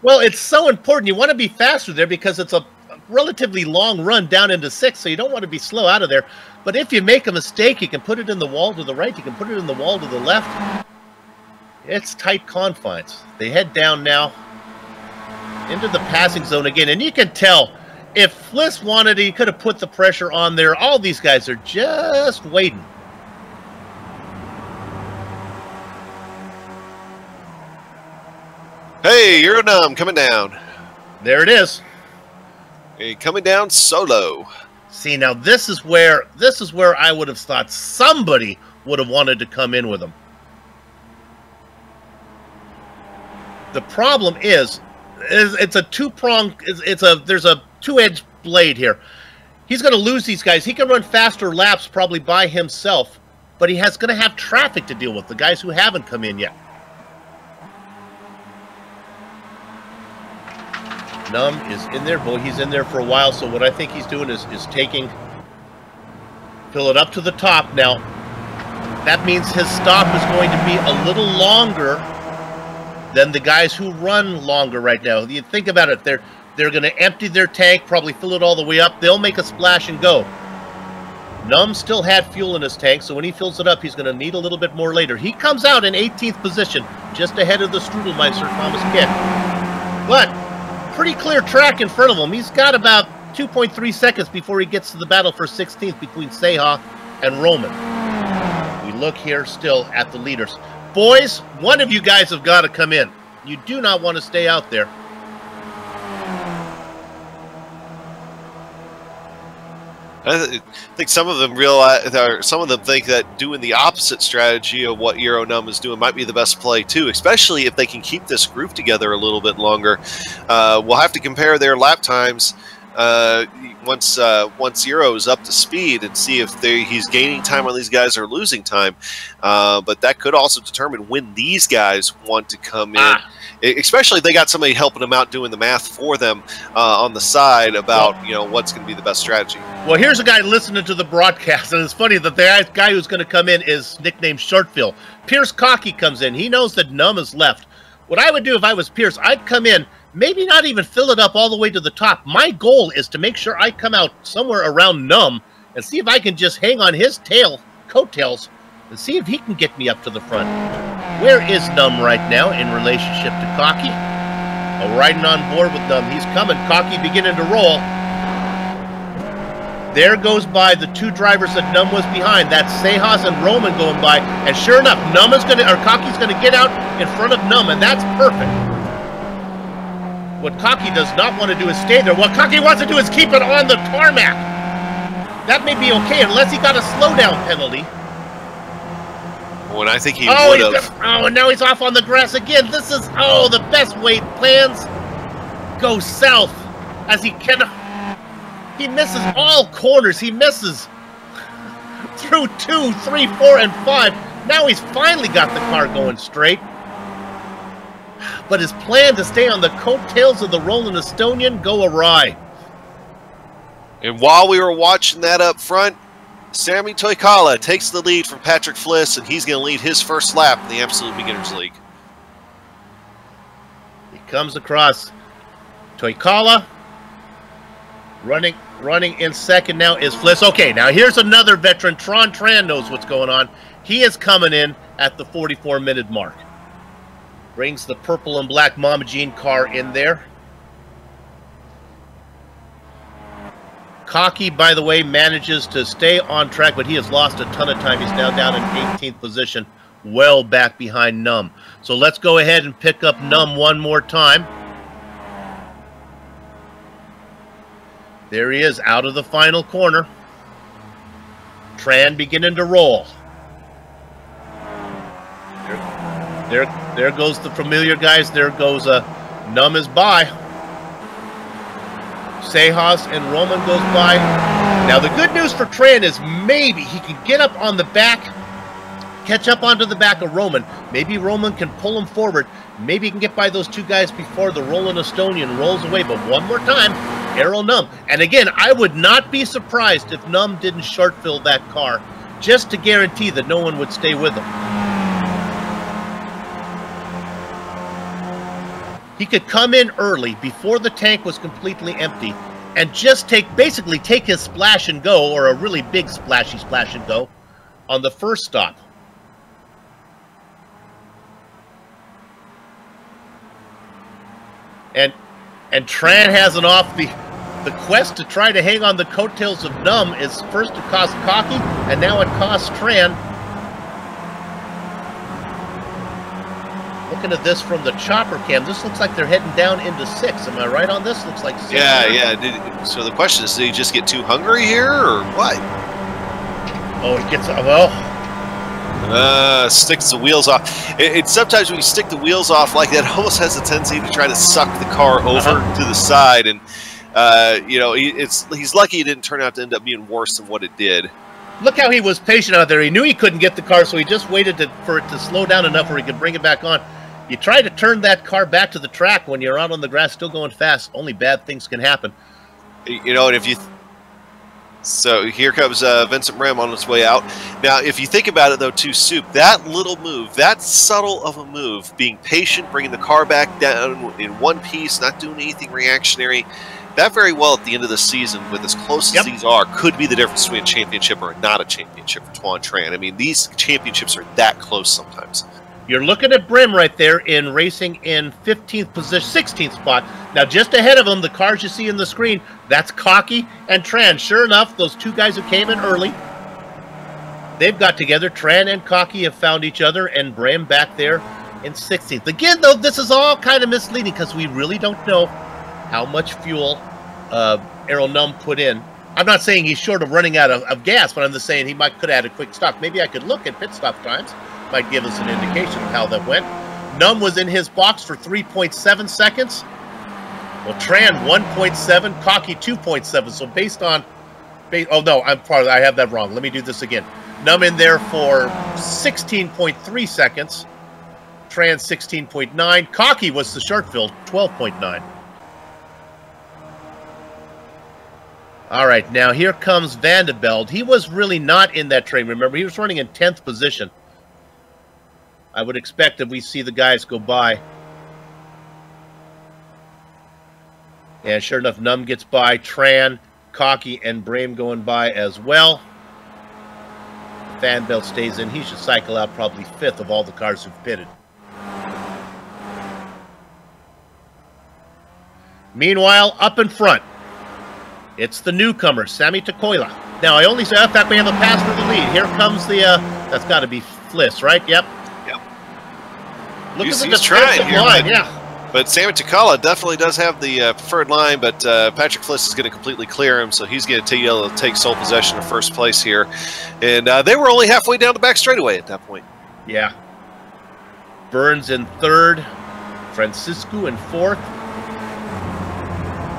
Well, it's so important. You want to be faster there because it's a relatively long run down into 6, so you don't want to be slow out of there. But if you make a mistake, you can put it in the wall to the right, you can put it in the wall to the left. It's tight confines. They head down now into the passing zone again, and you can tell if Fliss wanted, he could have put the pressure on there. All these guys are just waiting. Hey, Euronum coming down. There it is. Hey, coming down solo. See, now this is where I would have thought somebody would have wanted to come in with him. The problem is it's a two-prong. There's a two-edged blade here. He's going to lose these guys. He can run faster laps probably by himself, but he's going to have traffic to deal with, the guys who haven't come in yet. Num is in there. Boy, he's in there for a while, so what I think he's doing is fill it up to the top. Now, that means his stop is going to be a little longer than the guys who run longer right now. You think about it, they're going to empty their tank, probably fill it all the way up. They'll make a splash and go. Num still had fuel in his tank, so when he fills it up, he's going to need a little bit more later. He comes out in 18th position, just ahead of the Strudelmeister Thomas Kidd. But pretty clear track in front of him. He's got about 2.3 seconds before he gets to the battle for 16th between Seha and Roman. We look here still at the leaders. Boys, one of you guys have got to come in. You do not want to stay out there. I think some of them realize, or some of them think that doing the opposite strategy of what Euronum is doing might be the best play too, especially if they can keep this group together a little bit longer. We'll have to compare their lap times once Euro's up to speed and see if he's gaining time on these guys or losing time. But that could also determine when these guys want to come in. Especially if they got somebody helping them out doing the math for them on the side about what's going to be the best strategy. Well, here's a guy listening to the broadcast, and it's funny that the guy who's going to come in is nicknamed Shortfill. Pierce Cocky comes in. He knows that Num is left. What I would do if I was Pierce, I'd come in, maybe not even fill it up all the way to the top. My goal is to make sure I come out somewhere around Num and see if I can just hang on his coattails, and see if he can get me up to the front. Where is Num right now in relationship to Cocky? Oh, riding on board with Num. He's coming. Cocky beginning to roll. There goes by the two drivers that Num was behind. That's Sejas and Roman going by. And sure enough, Cocky's gonna get out in front of Num, and that's perfect. What Cocky does not want to do is stay there. What Cocky wants to do is keep it on the tarmac. That may be okay unless he got a slowdown penalty. When I think he would have. Oh, and now he's off on the grass again. This is, the best way plans go south as he misses all corners. He misses through 2, 3, 4, and 5. Now he's finally got the car going straight. But his plan to stay on the coattails of the Rolling Estonian go awry. And while we were watching that up front, Sami Toikala takes the lead from Patrick Fliss, and he's going to lead his first lap in the Absolute Beginners League. He comes across. Toikala running in second now is Fliss. Okay, now here's another veteran. Tran knows what's going on. He is coming in at the 44-minute mark. Brings the purple and black Mama Jean car in there. Cocky, by the way, manages to stay on track, but he has lost a ton of time. He's now down in 18th position, well back behind Num. So let's go ahead and pick up Num one more time. There he is, out of the final corner. Tran beginning to roll. There goes the familiar guys. There goes Num is by. Sejas and Roman goes by. Now the good news for Tran is maybe he can get up on the back, catch up onto the back of Roman. Maybe Roman can pull him forward. Maybe he can get by those two guys before the Rolling Estonian rolls away. But one more time, Errol Num. And again, I would not be surprised if Num didn't short-fill that car just to guarantee that no one would stay with him. He could come in early before the tank was completely empty and just basically take his splash and go, or a really big splashy splash and go, on the first stop. And Tran has it off. The quest to try to hang on the coattails of Num is first it cost Cocky, and now it costs Tran. Looking at this from the chopper cam, this looks like they're heading down into 6. Am I right on this? Looks like 6. Yeah. So the question is, did he just get too hungry here, or what? Oh, he gets, well... sticks the wheels off. Sometimes when you stick the wheels off like that, it almost has a tendency to try to suck the car over to the side, and he's lucky it didn't turn out to end up being worse than what it did. Look how he was patient out there. He knew he couldn't get the car, so he just waited for it to slow down enough where he could bring it back on. You try to turn that car back to the track when you're out on the grass still going fast. Only bad things can happen. And if you So here comes Vincent Brem on his way out. Now, if you think about it, though, too, Soup, that little move, that subtle of a move, being patient, bringing the car back down in one piece, not doing anything reactionary, that very well at the end of the season, with as close as these are, could be the difference between a championship or not a championship for Tuan Tran. I mean, these championships are that close sometimes. You're looking at Brem right there in racing in 15th position, 16th spot. Now, just ahead of him, the cars you see in the screen, that's Cocky and Tran. Sure enough, those two guys who came in early, they've got together. Tran and Cocky have found each other, and Brem back there in 16th. Again, though, this is all kind of misleading because we really don't know how much fuel Errol Num put in. I'm not saying he's short of running out of gas, but I'm just saying he could add a quick stop. Maybe I could look at pit stop times. Might give us an indication of how that went. Num was in his box for 3.7 seconds. Well, Tran 1.7, Cocky 2.7. So based on, oh no, I have that wrong. Let me do this again. Num in there for 16.3 seconds. Tran 16.9. Cocky was the short fill, 12.9. All right, now here comes Vandeveld. He was really not in that train. Remember, he was running in 10th position. I would expect that we see the guys go by. And sure enough, Num gets by. Tran, Cocky, and Brem going by as well. Vandeveld stays in. He should cycle out probably 5th of all the cars who've pitted. Meanwhile, up in front, it's the newcomer, Sami Takoila. Now, I only say, in fact, we have a pass for the lead. Here comes the, that's got to be Fliss, right? Yep. Yep. Look at the he's trying here, line, yeah. But Sami Takoila definitely does have the preferred line, but Patrick Fliss is going to completely clear him, so he's going to take sole possession of first place here. And they were only halfway down the back straightaway at that point. Yeah. Burns in 3rd. Francisco in 4th.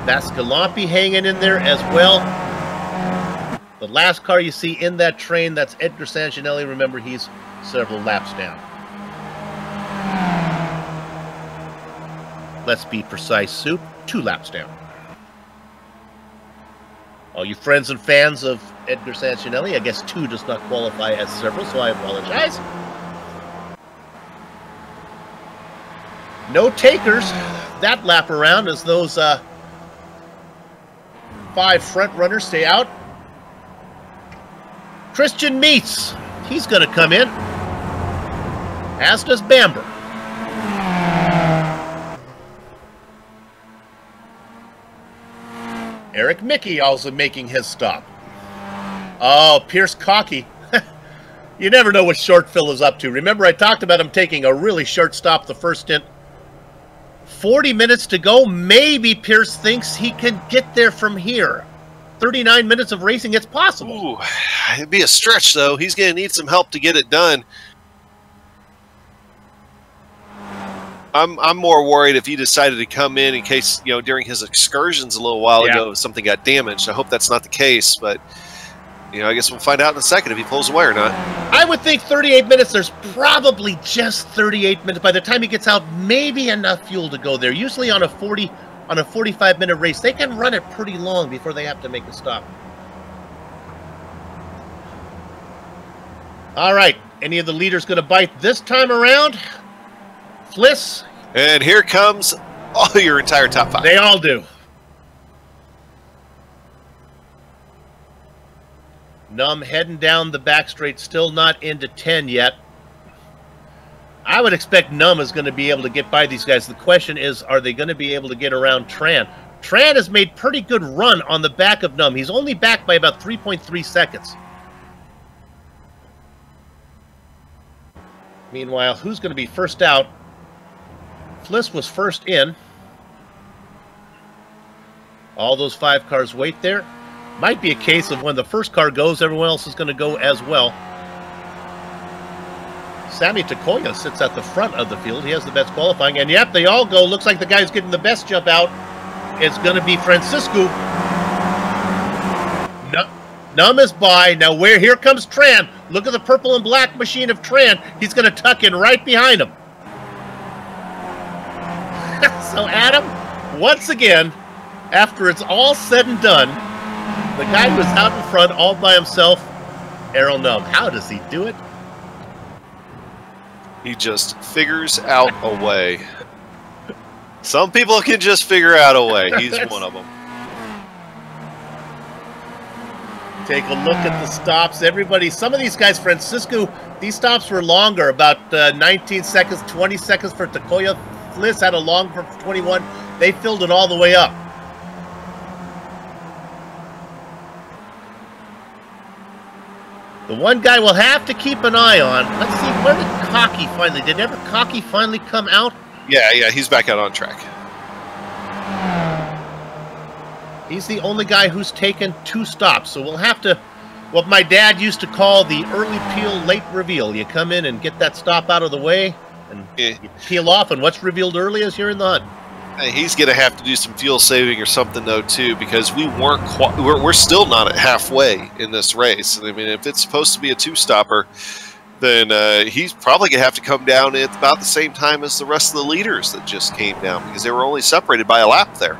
Vascalampi hanging in there as well. The last car you see in that train, that's Edgar Sanginelli. Remember, he's several laps down. Let's be precise, Soup. 2 laps down. All you friends and fans of Edgar Sanginelli, I guess 2 does not qualify as several, so I apologize. No takers that lap around as those 5 front runners stay out. Christian Meets, he's going to come in, as does Bamber. Eric Mickey also making his stop. Oh, Pierce Cocky. You never know what Short Phil is up to. Remember, I talked about him taking a really short stop the first stint. 40 minutes to go. Maybe Pierce thinks he can get there from here. 39 minutes of racing, it's possible. Ooh, it'd be a stretch, though. He's going to need some help to get it done. I'm more worried if he decided to come in case, you know, during his excursions a little while ago, something got damaged. I hope that's not the case, but, you know, I guess we'll find out in a second if he pulls away or not. I would think 38 minutes, there's probably just 38 minutes. By the time he gets out, maybe enough fuel to go there. Usually on a 45-minute race, they can run it pretty long before they have to make a stop. All right, any of the leaders going to bite this time around? Fliss. And here comes your entire top 5. They all do. Num heading down the back straight, still not into 10 yet. I would expect Num is going to be able to get by these guys. The question is, are they going to be able to get around Tran? Tran has made pretty good run on the back of Num. He's only back by about 3.3 seconds. Meanwhile, who's going to be first out? Fliss was first in. All those 5 cars wait there. Might be a case of when the first car goes, everyone else is going to go as well. Sami Takoya sits at the front of the field. He has the best qualifying. And yep, they all go. Looks like the guy's getting the best jump out. It's going to be Francisco. Num is by. Now here comes Tran. Look at the purple and black machine of Tran. He's going to tuck in right behind him. So Adam, once again, after it's all said and done, The guy who's out in front all by himself, Errol Numb. How does he do it? He just figures out a way. Some people can just figure out a way. He's one of them. Take a look at the stops. Everybody, some of these guys, Francisco, these stops were longer, about 19 seconds, 20 seconds for Takoya. Fliss had a long for 21. They filled it all the way up. The one guy we'll have to keep an eye on. Let's see, where did Cocky finally, did ever Cocky finally come out? Yeah, he's back out on track. He's the only guy who's taken 2 stops, so we'll have to, what my dad used to call the early peel, late reveal. You come in and get that stop out of the way, and you peel off, and what's revealed early is you're in the hunt. He's going to have to do some fuel saving or something, though, too, because we're still not at halfway in this race. I mean, if it's supposed to be a 2-stopper, then he's probably going to have to come down at about the same time as the rest of the leaders that just came down, because they were only separated by a lap there.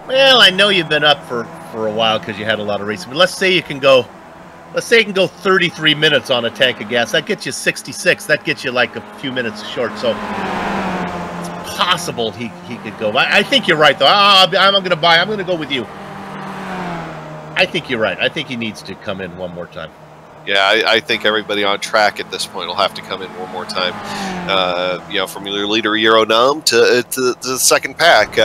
Well, I know you've been up for a while because you had a lot of racing, but let's say you can go 33 minutes on a tank of gas. That gets you 66. That gets you like a few minutes short, so it's possible he could go. I think you're right, though. I'm going to go with you. I think you're right. I think he needs to come in one more time. Yeah, I think everybody on track at this point will have to come in one more time. From your leader Euro Numb to the second pack.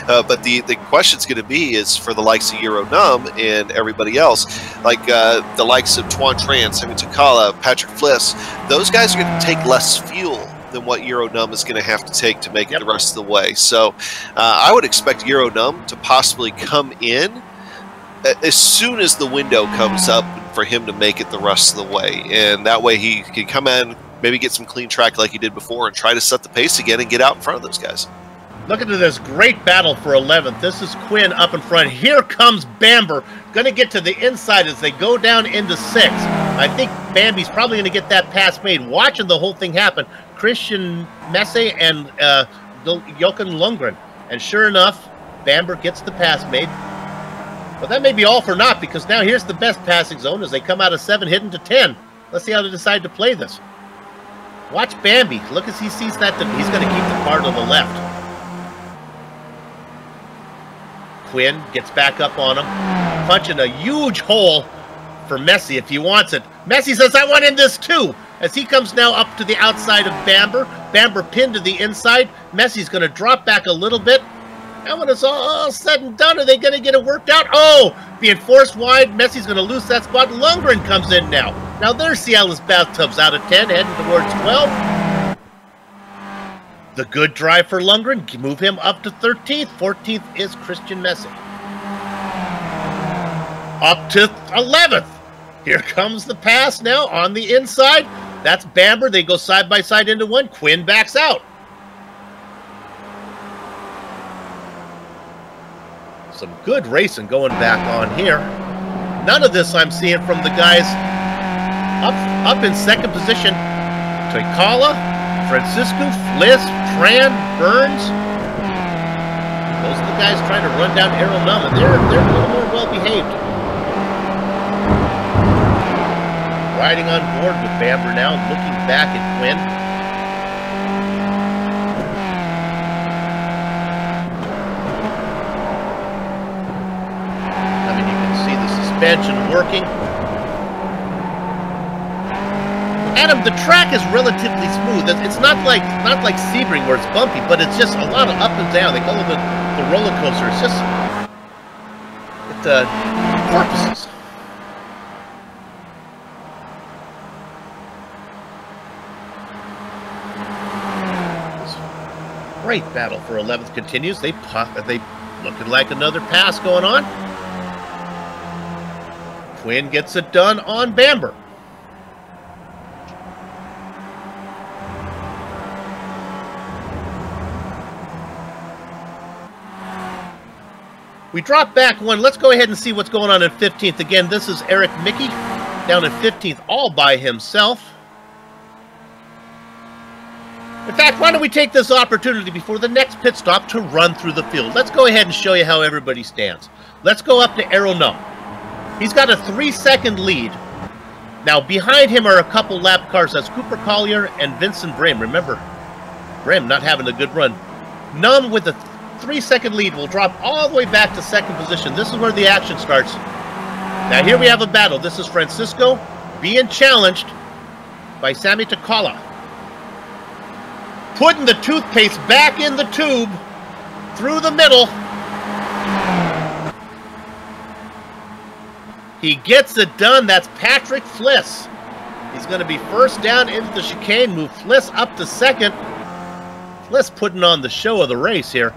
But the question's going to be is for the likes of Euro Numb and everybody else, like the likes of Tuan Tran, Semi Takala, Patrick Fliss. Those guys are going to take less fuel than what Euro Numb is going to have to take to make it the rest of the way. So I would expect Euro Numb to possibly come in as soon as the window comes up for him to make it the rest of the way. And that way he can come in, maybe get some clean track like he did before and try to set the pace again and get out in front of those guys. Look at this great battle for 11th. This is Quinn up in front. Here comes Bamber. Going to get to the inside as they go down into 6th. I think Bambi's probably going to get that pass made. Watching the whole thing happen. Christian Messe and Jochen Lundgren. And sure enough, Bamber gets the pass made. But that may be all for naught, because now here's the best passing zone as they come out of 7, hitting to 10. Let's see how they decide to play this. Watch Bambi. Look as he sees that. He's going to keep the car to the left. Quinn gets back up on him, punching a huge hole for Messi if he wants it. Messi says, I want in this too, as he comes now up to the outside of Bamber. Bamber pinned to the inside. Messi's going to drop back a little bit. And when it's all said and done, are they going to get it worked out? Oh, being forced wide, Messi's going to lose that spot. Lundgren comes in now. Now there's Ciela's Bathtubs out of 10, heading towards 12. The good drive for Lundgren, move him up to 13th. 14th is Christian Messe. Up to 11th. Here comes the pass now on the inside. That's Bamber. They go side by side into one. Quinn backs out. Some good racing going back on here. None of this I'm seeing from the guys up in second position. Toykala, Francisco, Fliss, Tran, Burns. Those are the guys trying to run down Errol Numb, and they're a little more well behaved. Riding on board with Bamber now, looking back at Quinn. Suspension working. Adam, the track is relatively smooth. It's not like Sebring where it's bumpy, but it's just a lot of up and down. They call it the roller coaster. It's just porpoises. Great battle for 11th continues. They looking like another pass going on. Quinn gets it done on Bamber. We drop back one. Let's go ahead and see what's going on in 15th. Again, this is Eric Mickey down in 15th all by himself. In fact, why don't we take this opportunity before the next pit stop to run through the field. Let's go ahead and show you how everybody stands. Let's go up to Errol Numb. He's got a 3-second lead. Now, behind him are a couple lap cars. That's Cooper Collier and Vincent Brame. Remember, Brame not having a good run. Numb with a 3-second lead will drop all the way back to second position. This is where the action starts. Now, here we have a battle. This is Francisco being challenged by Sammy Takala. Putting the toothpaste back in the tube through the middle. He gets it done. That's Patrick Fliss. He's going to be first down into the chicane. Move Fliss up to second. Fliss putting on the show of the race here.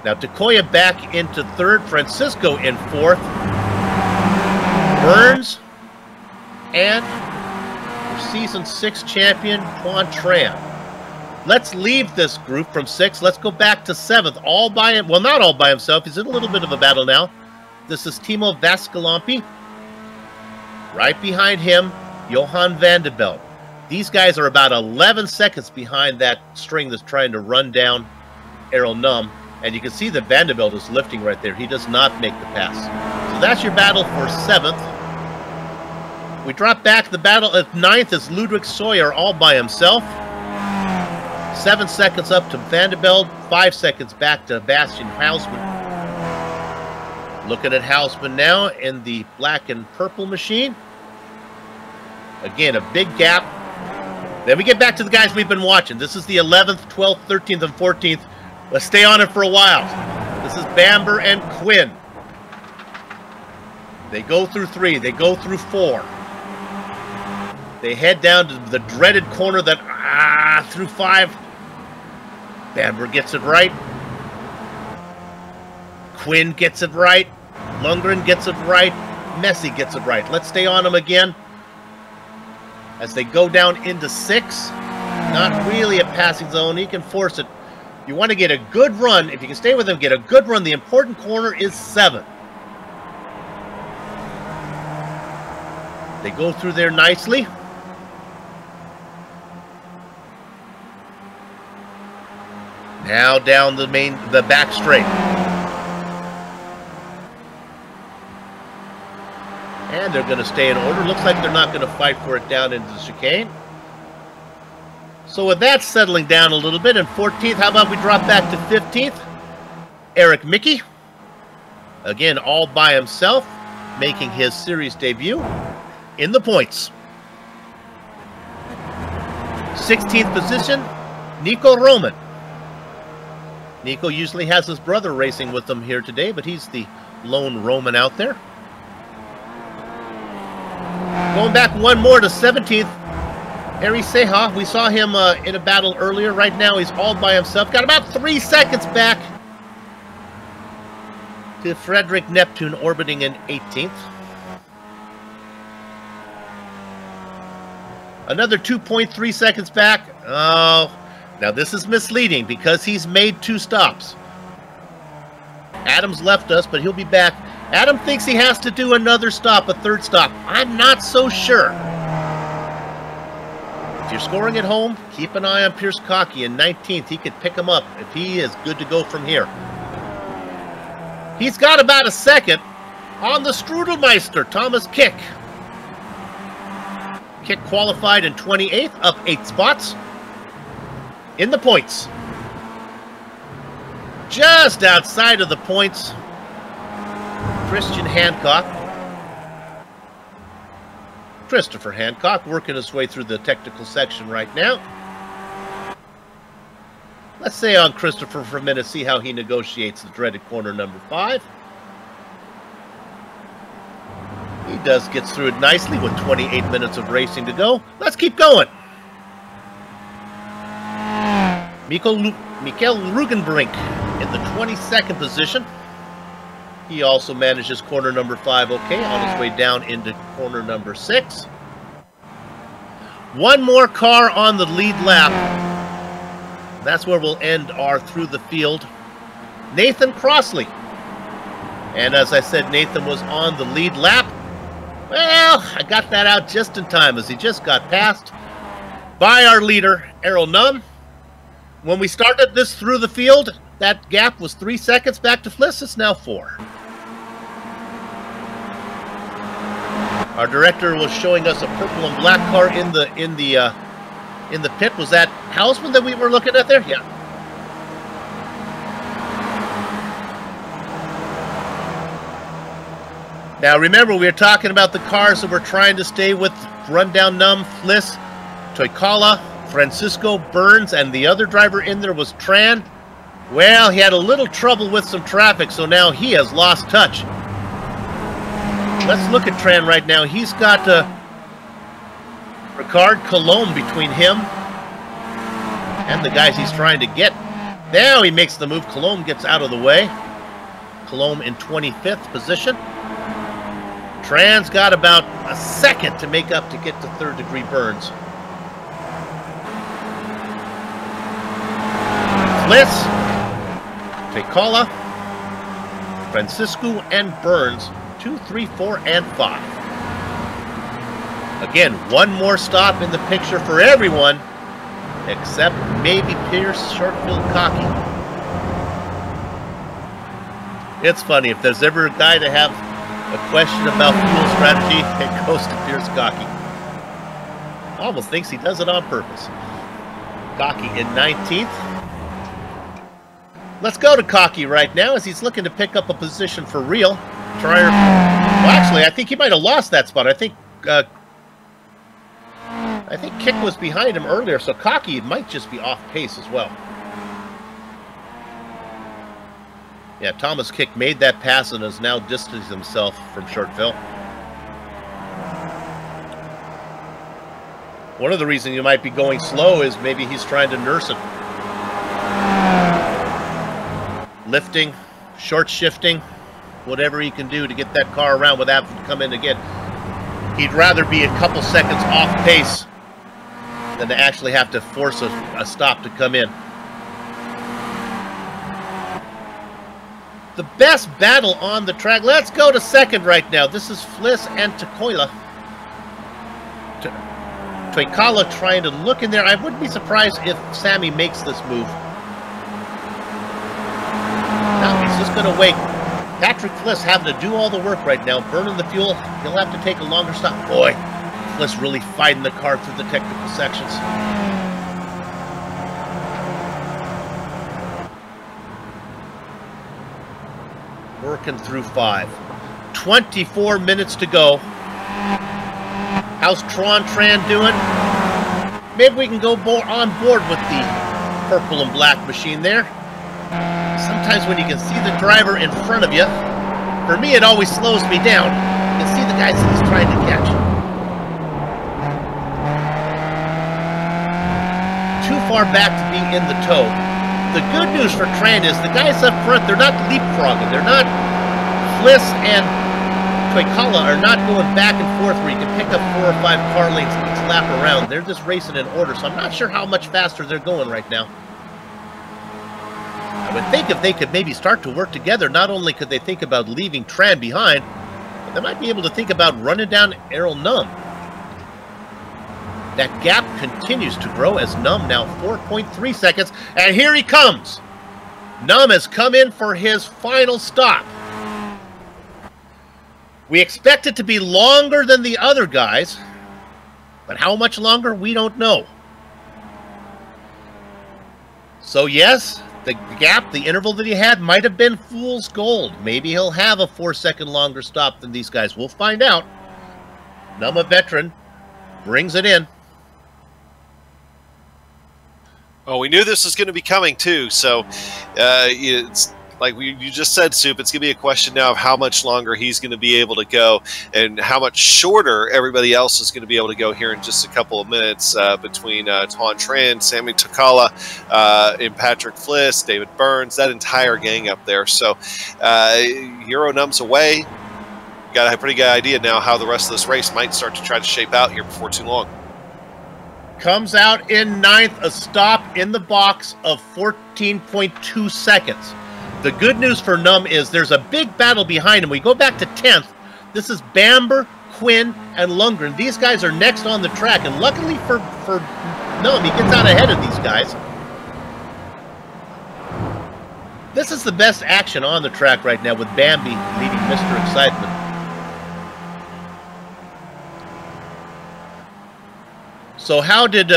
Now Takoya back into third. Francisco in fourth. Burns and season 6 champion Quan Tran. Let's leave this group from 6th. Let's go back to 7th. All by him. Well, not all by himself. He's in a little bit of a battle now. This is Timo Vascalampi. Right behind him, Johan Vanderbilt. These guys are about 11 seconds behind that string that's trying to run down Errol Num. And you can see that Vanderbilt is lifting right there. He does not make the pass. So that's your battle for 7th. We drop back. The battle at 9th is Ludwig Sawyer all by himself. 7 seconds up to Vanderbilt. 5 seconds back to Bastian Hausman. Looking at Hausman now in the black and purple machine. Again, a big gap. Then we get back to the guys we've been watching. This is the 11th, 12th, 13th, and 14th. Let's stay on it for a while. This is Bamber and Quinn. They go through 3. They go through 4. They head down to the dreaded corner that, through 5. Bamber gets it right. Quinn gets it right. Lundgren gets it right. Messi gets it right. Let's stay on them again. As they go down into 6. Not really a passing zone. He can force it. You want to get a good run. If you can stay with him, get a good run. The important corner is 7. They go through there nicely. Now down the back straight. And they're going to stay in order. Looks like they're not going to fight for it down into the chicane. So with that settling down a little bit, in 14th, how about we drop back to 15th? Eric Mickey. Again, all by himself, making his series debut in the points. 16th position, Nico Roman. Nico usually has his brother racing with him here today, but he's the lone Roman out there. Going back one more to 17th, Harry Seha. We saw him in a battle earlier. Right now he's all by himself. Got about 3 seconds back to Frederick Neptune orbiting in 18th. Another 2.3 seconds back. Oh, now this is misleading because he's made 2 stops. Adams left us, but he'll be back. Adam thinks he has to do another stop, a 3rd stop. I'm not so sure. If you're scoring at home, keep an eye on Pierce Cockey in 19th. He could pick him up if he is good to go from here. He's got about a second on the Strudelmeister, Thomas Kick. Kick qualified in 28th, up 8 spots. In the points. Just outside of the points, Christian Hancock. Christopher Hancock working his way through the technical section right now. Let's stay on Christopher for a minute, see how he negotiates the dreaded corner number 5. He gets through it nicely with 28 minutes of racing to go. Let's keep going. Mikael Rugenbrink in the 22nd position. He also manages corner number 5 okay, on his way down into corner number 6. One more car on the lead lap. That's where we'll end our through the field. Nathan Crossley. And as I said, Nathan was on the lead lap. Well, I got that out just in time as he just got passed by our leader, Errol Nunn. When we started this through the field, that gap was 3 seconds back to Fliss. It's now 4. Our director was showing us a purple and black car in the pit. Was that Hausman that we were looking at there? Yeah. Now remember, we were talking about the cars that we're trying to stay with: Rundown Numb, Fliss, Toykala, Francisco, Burns, and the other driver in there was Tran. Well, he had a little trouble with some traffic, so now he has lost touch. Let's look at Tran right now. He's got Ricard Colomb between him and the guys he's trying to get. Now he makes the move. Colomb gets out of the way. Colomb in 25th position. Tran's got about a second to make up to get to third-degree burns. Fliss, Toykala, Francisco, and Burns, 2, 3, 4, and 5. Again, one more stop in the picture for everyone, except maybe Pierce, Shortfield, Cocky. It's funny, if there's ever a guy to have a question about fuel strategy, it goes to Pierce Cocky. Almost thinks he does it on purpose. Cocky in 19th. Let's go to Cocky right now as he's looking to pick up a position for real. Well, actually, I think he might have lost that spot. I think Kick was behind him earlier, so Cocky might just be off pace as well. Yeah, Thomas Kick made that pass and has now distanced himself from Shortville. One of the reasons you might be going slow is maybe he's trying to nurse it. Lifting, short shifting, whatever he can do to get that car around without having to come in again. He'd rather be a couple seconds off pace than to actually have to force a stop to come in. The best battle on the track. Let's go to second right now. This is Fliss and Toykala. Toykala trying to look in there. I wouldn't be surprised if Sammy makes this move. Now he's just going to wait. Patrick Fliss having to do all the work right now, burning the fuel. He'll have to take a longer stop. Boy, Fliss really fighting the car through the technical sections. Working through 5. 24 minutes to go. How's Tran doing? Maybe we can go on board with the purple and black machine there. Sometimes when you can see the driver in front of you, for me it always slows me down. You can see the guys that he's trying to catch. Too far back to be in the tow. The good news for Tran is the guys up front, they're not leapfrogging. They're not, Fliss and Toykala are not going back and forth where you can pick up 4 or 5 car lanes each lap around. They're just racing in order, so I'm not sure how much faster they're going right now. I would think if they could maybe start to work together, not only could they think about leaving Tran behind, but they might be able to think about running down Errol Numb. That gap continues to grow as Numb now 4.3 seconds, and here he comes. Numb has come in for his final stop. We expect it to be longer than the other guys, but how much longer, we don't know. So yes, the gap, the interval that he had might have been fool's gold. Maybe he'll have a 4-second longer stop than these guys. We'll find out. Numb, a veteran, brings it in. Oh, we knew this was going to be coming too, so it's like you just said, Soup, it's going to be a question now of how much longer he's going to be able to go and how much shorter everybody else is going to be able to go here in just a couple of minutes between Tran, Sammy Toykala, and Patrick Fliss, David Burns, that entire gang up there. So Hero Numb's away. Got a pretty good idea now how the rest of this race might start to try to shape out here before too long. Comes out in 9th, a stop in the box of 14.2 seconds. The good news for Numb is there's a big battle behind him. We go back to 10th. This is Bamber, Quinn, and Lundgren. These guys are next on the track, and luckily for Numb, he gets out ahead of these guys. This is the best action on the track right now with Bambi leading Mr. Excitement. So how did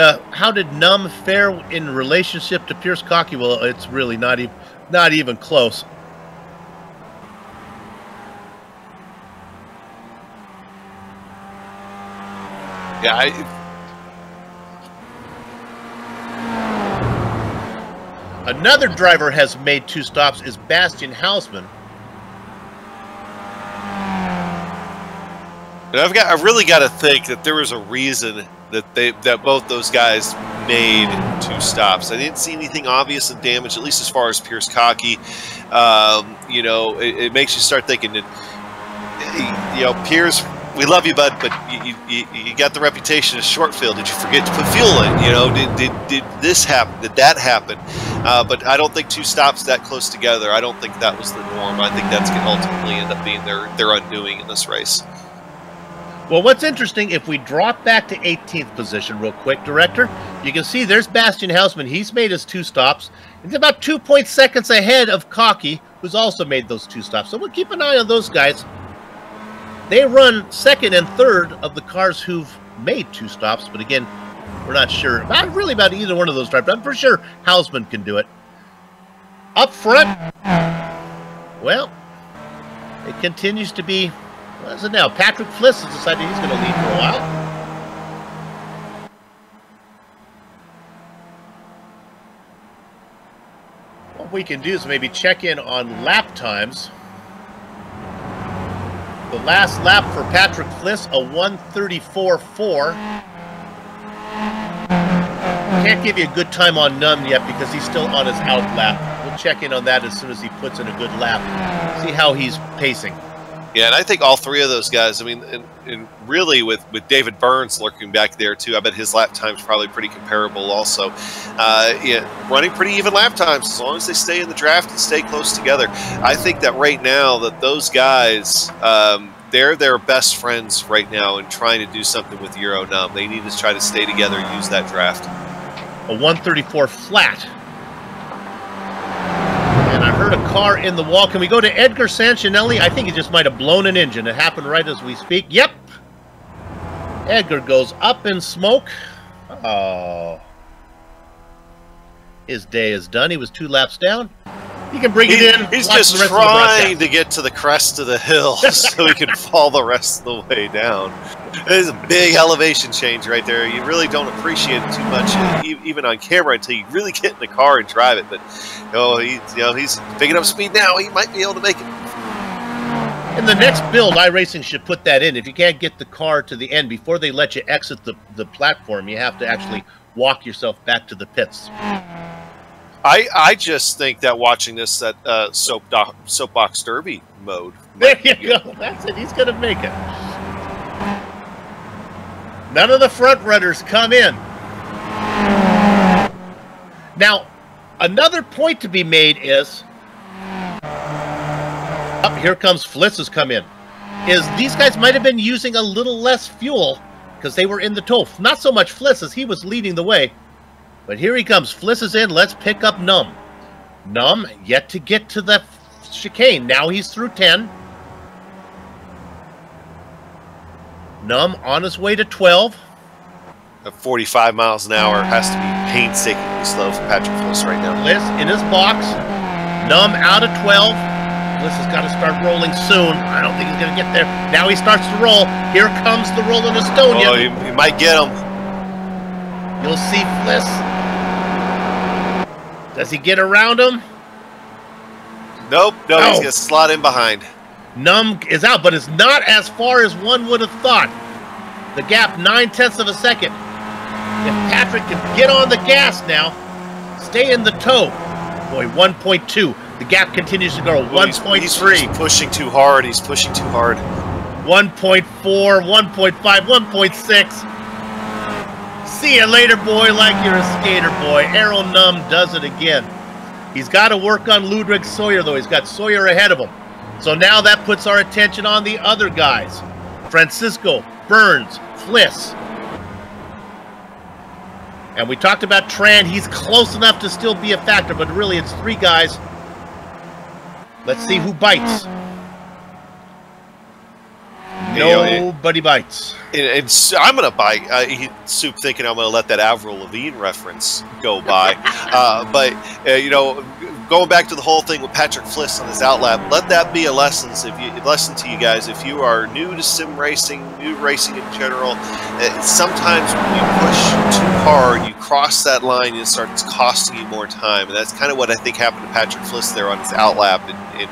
Num fare in relationship to Pierce Cocky? Well, it's really not even close. Yeah, Another driver has made 2 stops is Bastian Hausman. and I've really got to think that there was a reason that both those guys made 2 stops. I didn't see anything obvious and damage, at least as far as Pierce Cocky. You know, it makes you start thinking that, you know, Pierce, we love you, bud, but you got the reputation as short field. Did you forget to put fuel in? You know, did this happen? Did that happen? But I don't think 2 stops that close together. I don't think that was the norm. I think that's going to ultimately end up being their undoing in this race. Well, what's interesting, if we drop back to 18th position real quick, Director, you can see there's Bastian Hausman. He's made his 2 stops. He's about 2 seconds ahead of Cocky, who's also made those 2 stops. So we'll keep an eye on those guys. They run 2nd and 3rd of the cars who've made 2 stops, but again, we're not sure about either one of those drivers. I'm for sure Hausman can do it. Up front, well, it continues to be, what is it now? Patrick Fliss has decided he's going to lead for a while. What we can do is maybe check in on lap times. The last lap for Patrick Fliss, a 1:34.4. Can't give you a good time on Num yet because he's still on his out lap. We'll check in on that as soon as he puts in a good lap. See how he's pacing. Yeah, and I think all 3 of those guys, I mean, and really with David Burns lurking back there too, I bet his lap time's probably pretty comparable also. Yeah, running pretty even lap times as long as they stay in the draft and stay close together. I think that right now that those guys, they're their best friends right now and trying to do something with Euro Num. They need to try to stay together and use that draft. A 1:34 flat. And I heard a car in the wall. Can we go to Edgar Sanchinelli? I think he just might have blown an engine. It happened right as we speak. Yep. Edgar goes up in smoke. Oh. His day is done. He was 2 laps down. He can bring it in. He's just trying to get to the crest of the hill so he can fall the rest of the way down. There's a big elevation change right there. You really don't appreciate it too much, even on camera, until you really get in the car and drive it. But he's picking up speed now. He might be able to make it. In the next build, iRacing should put that in. If you can't get the car to the end before they let you exit the platform, you have to actually walk yourself back to the pits. I just think that watching this at soapbox derby mode. There you go. That's it. He's going to make it. None of the front runners come in. Now, another point to be made is, here comes Fliss has come in, is these guys might have been using a little less fuel because they were in the tow. Not so much Fliss as he was leading the way. But here he comes. Fliss is in. Let's pick up Num. Num yet to get to the chicane. Now he's through 10. Num on his way to 12. At 45 miles an hour has to be painstakingly slow for Patrick Fliss right now. Fliss in his box. Num out of 12. Fliss has got to start rolling soon. I don't think he's going to get there. Now he starts to roll. Here comes the rolling Estonia. Oh, he might get him. You'll see Fliss. Does he get around him? Nope. No, he's going to slot in behind. Num is out, but it's not as far as one would have thought. The gap, 9/10 of a second. If Patrick can get on the gas now, stay in the tow. Boy, 1.2. The gap continues to grow. 1.3. He's pushing too hard. He's pushing too hard. 1.4, 1.5, 1.6. See you later, boy, like you're a skater, boy. Aero Num does it again. He's got to work on Ludwig Sawyer, though. He's got Sawyer ahead of him. So now that puts our attention on the other guys. Francisco, Burns, Fliss. And we talked about Tran. He's close enough to still be a factor, but really it's 3 guys. Let's see who bites. Nobody bites. And I'm going to bite. Soup thinking I'm going to let that Avril Lavigne reference go by. But going back to the whole thing with Patrick Fliss on his outlap, let that be a lesson to you guys. If you are new to sim racing, new racing in general, sometimes when you push too hard, you cross that line and it starts costing you more time. And that's kind of what I think happened to Patrick Fliss there on his outlap. And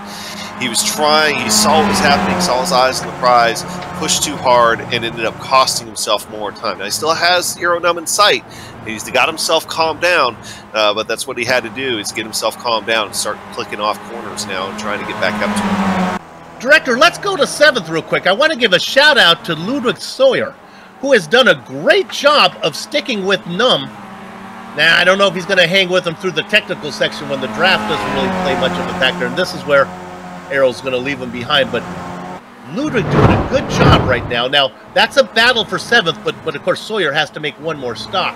he was trying, he saw what was happening, saw his eyes on the prize, pushed too hard, and ended up costing himself more time. Now, he still has Aero Numb in sight. He's got himself calmed down, but that's what he had to do, is get himself calmed down and start clicking off corners now and trying to get back up to him. Director, let's go to 7th real quick. I want to give a shout-out to Ludwig Sawyer, who has done a great job of sticking with Numb. Now, I don't know if he's going to hang with him through the technical section when the draft doesn't really play much of a factor, and this is where Arrow's going to leave him behind, but Ludwig doing a good job right now. Now, that's a battle for 7th, but of course Sawyer has to make one more stop.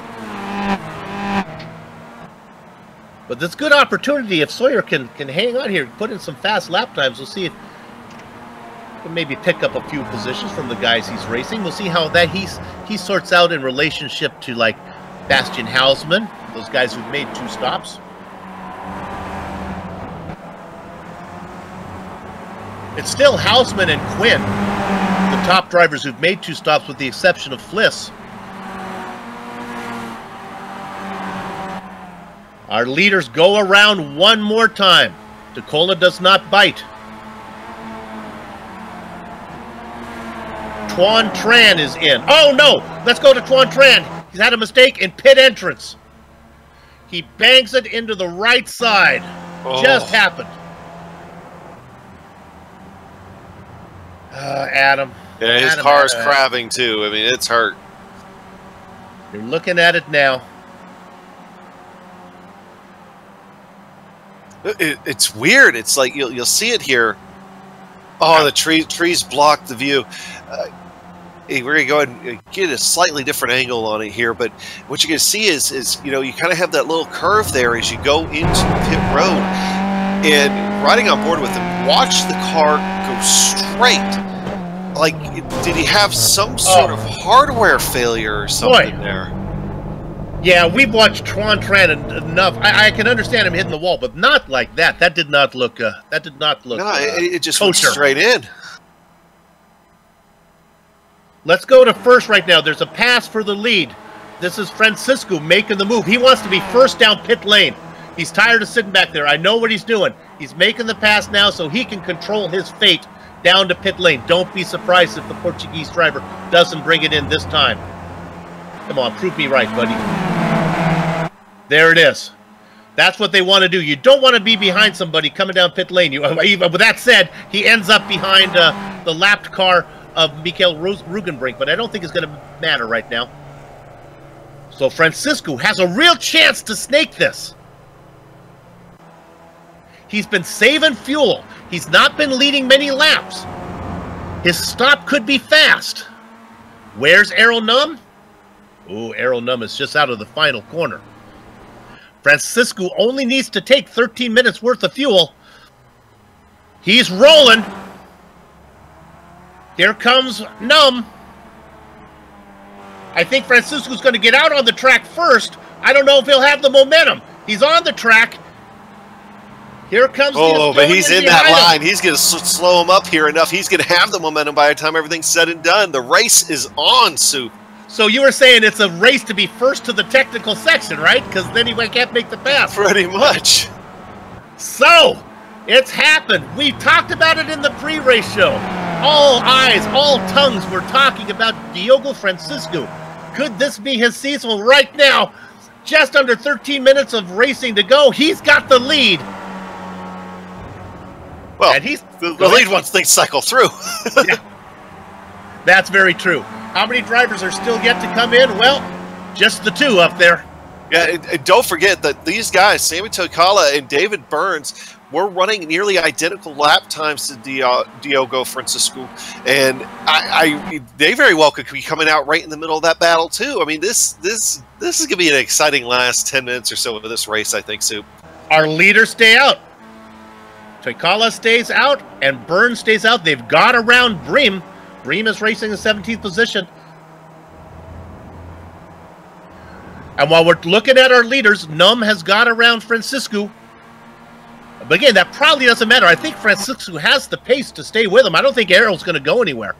But this good opportunity, if Sawyer can hang on here, put in some fast lap times, we'll see if he can maybe pick up a few positions from the guys he's racing. We'll see how that he sorts out in relationship to, like, Bastian Hausmann, those guys who've made 2 stops. It's still Hausmann and Quinn, the top drivers who've made 2 stops with the exception of Fliss. Our leaders go around one more time. DeCola does not bite. Tuan Tran is in. Oh no! Let's go to Tuan Tran. He's had a mistake in pit entrance. He bangs it into the right side. Oh. Just happened. Adam. Yeah, his car's crabbing too. I mean, it's hurt. You're looking at it now. It's weird. It's like you'll see it here. Oh, the trees block the view. We're going to go ahead and get a slightly different angle on it here, but what you're going to see is you kind of have that little curve there as you go into the pit road. And riding on board with him, watch the car go straight. Like, did he have some sort of hardware failure or something there? Yeah, we've watched Tuan Tran enough. I can understand him hitting the wall, but not like that. That did not look. No, it just went kosher. straight in. Let's go to first right now. There's a pass for the lead. This is Francisco making the move. He wants to be first down pit lane. He's tired of sitting back there. I know what he's doing. He's making the pass now so he can control his fate down to pit lane. Don't be surprised if the Portuguese driver doesn't bring it in this time. Come on, prove me right, buddy. There it is. That's what they want to do. You don't want to be behind somebody coming down pit lane. With that said, he ends up behind the lapped car of Mikael Rugenbrink, but I don't think it's going to matter right now. So Francisco has a real chance to snake this. He's been saving fuel. He's not been leading many laps. His stop could be fast. Where's Aero Numb? Oh, Aero Numb is just out of the final corner. Francisco only needs to take 13 minutes worth of fuel. He's rolling. Here comes Numb. I think Francisco's going to get out on the track first. I don't know if he'll have the momentum. He's on the track. Here comes but he's in that line. He's going to slow him up here enough. He's going to have the momentum by the time everything's said and done. The race is on, Soup. So you were saying it's a race to be first to the technical section, right? Because then he can't make the pass. Pretty much. So, it's happened. We talked about it in the pre-race show. All eyes, all tongues were talking about Diogo Francisco. Could this be his season? Well, right now, just under 13 minutes of racing to go. He's got the lead. Well, and the lead once things cycle through. Yeah, that's very true. How many drivers are still yet to come in? Well, just the 2 up there. Yeah, and don't forget that these guys, Sammy Tokala and David Burns, were running nearly identical lap times to Diogo Francisco, and they very well could be coming out right in the middle of that battle too. I mean, this is going to be an exciting last 10 minutes or so of this race, I think, Soup. Our leaders stay out. Tokala stays out, and Burns stays out. They've got around Bream. Bream is racing in 17th position. And while we're looking at our leaders, Num has got around Francisco. But again, that probably doesn't matter. I think Francisco has the pace to stay with him. I don't think Errol's going to go anywhere.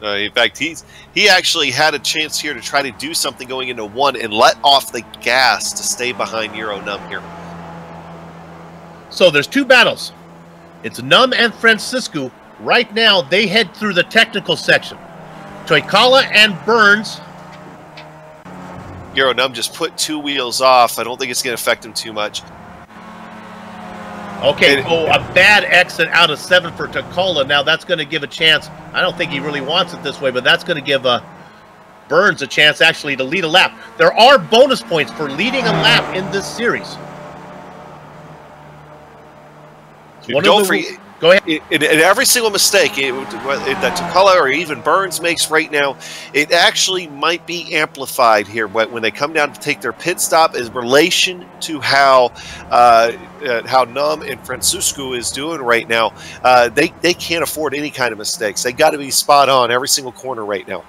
In fact, he actually had a chance here to try to do something going into 1 and let off the gas to stay behind Euro Num here. So there's 2 battles. It's Num and Francisco. Right now, they head through the technical section. Toykala and Burns. Euro Num just put 2 wheels off. I don't think it's going to affect him too much. Okay, a bad exit out of 7 for Toykala. Now that's going to give a chance. I don't think he really wants it this way, but that's going to give Burns a chance actually to lead a lap. There are bonus points for leading a lap in this series. Go ahead. In every single mistake that Toykala or even Burns makes right now, it actually might be amplified here when they come down to take their pit stop in relation to how Num and Francisco is doing right now. They can't afford any kind of mistakes. They got to be spot on every single corner right now.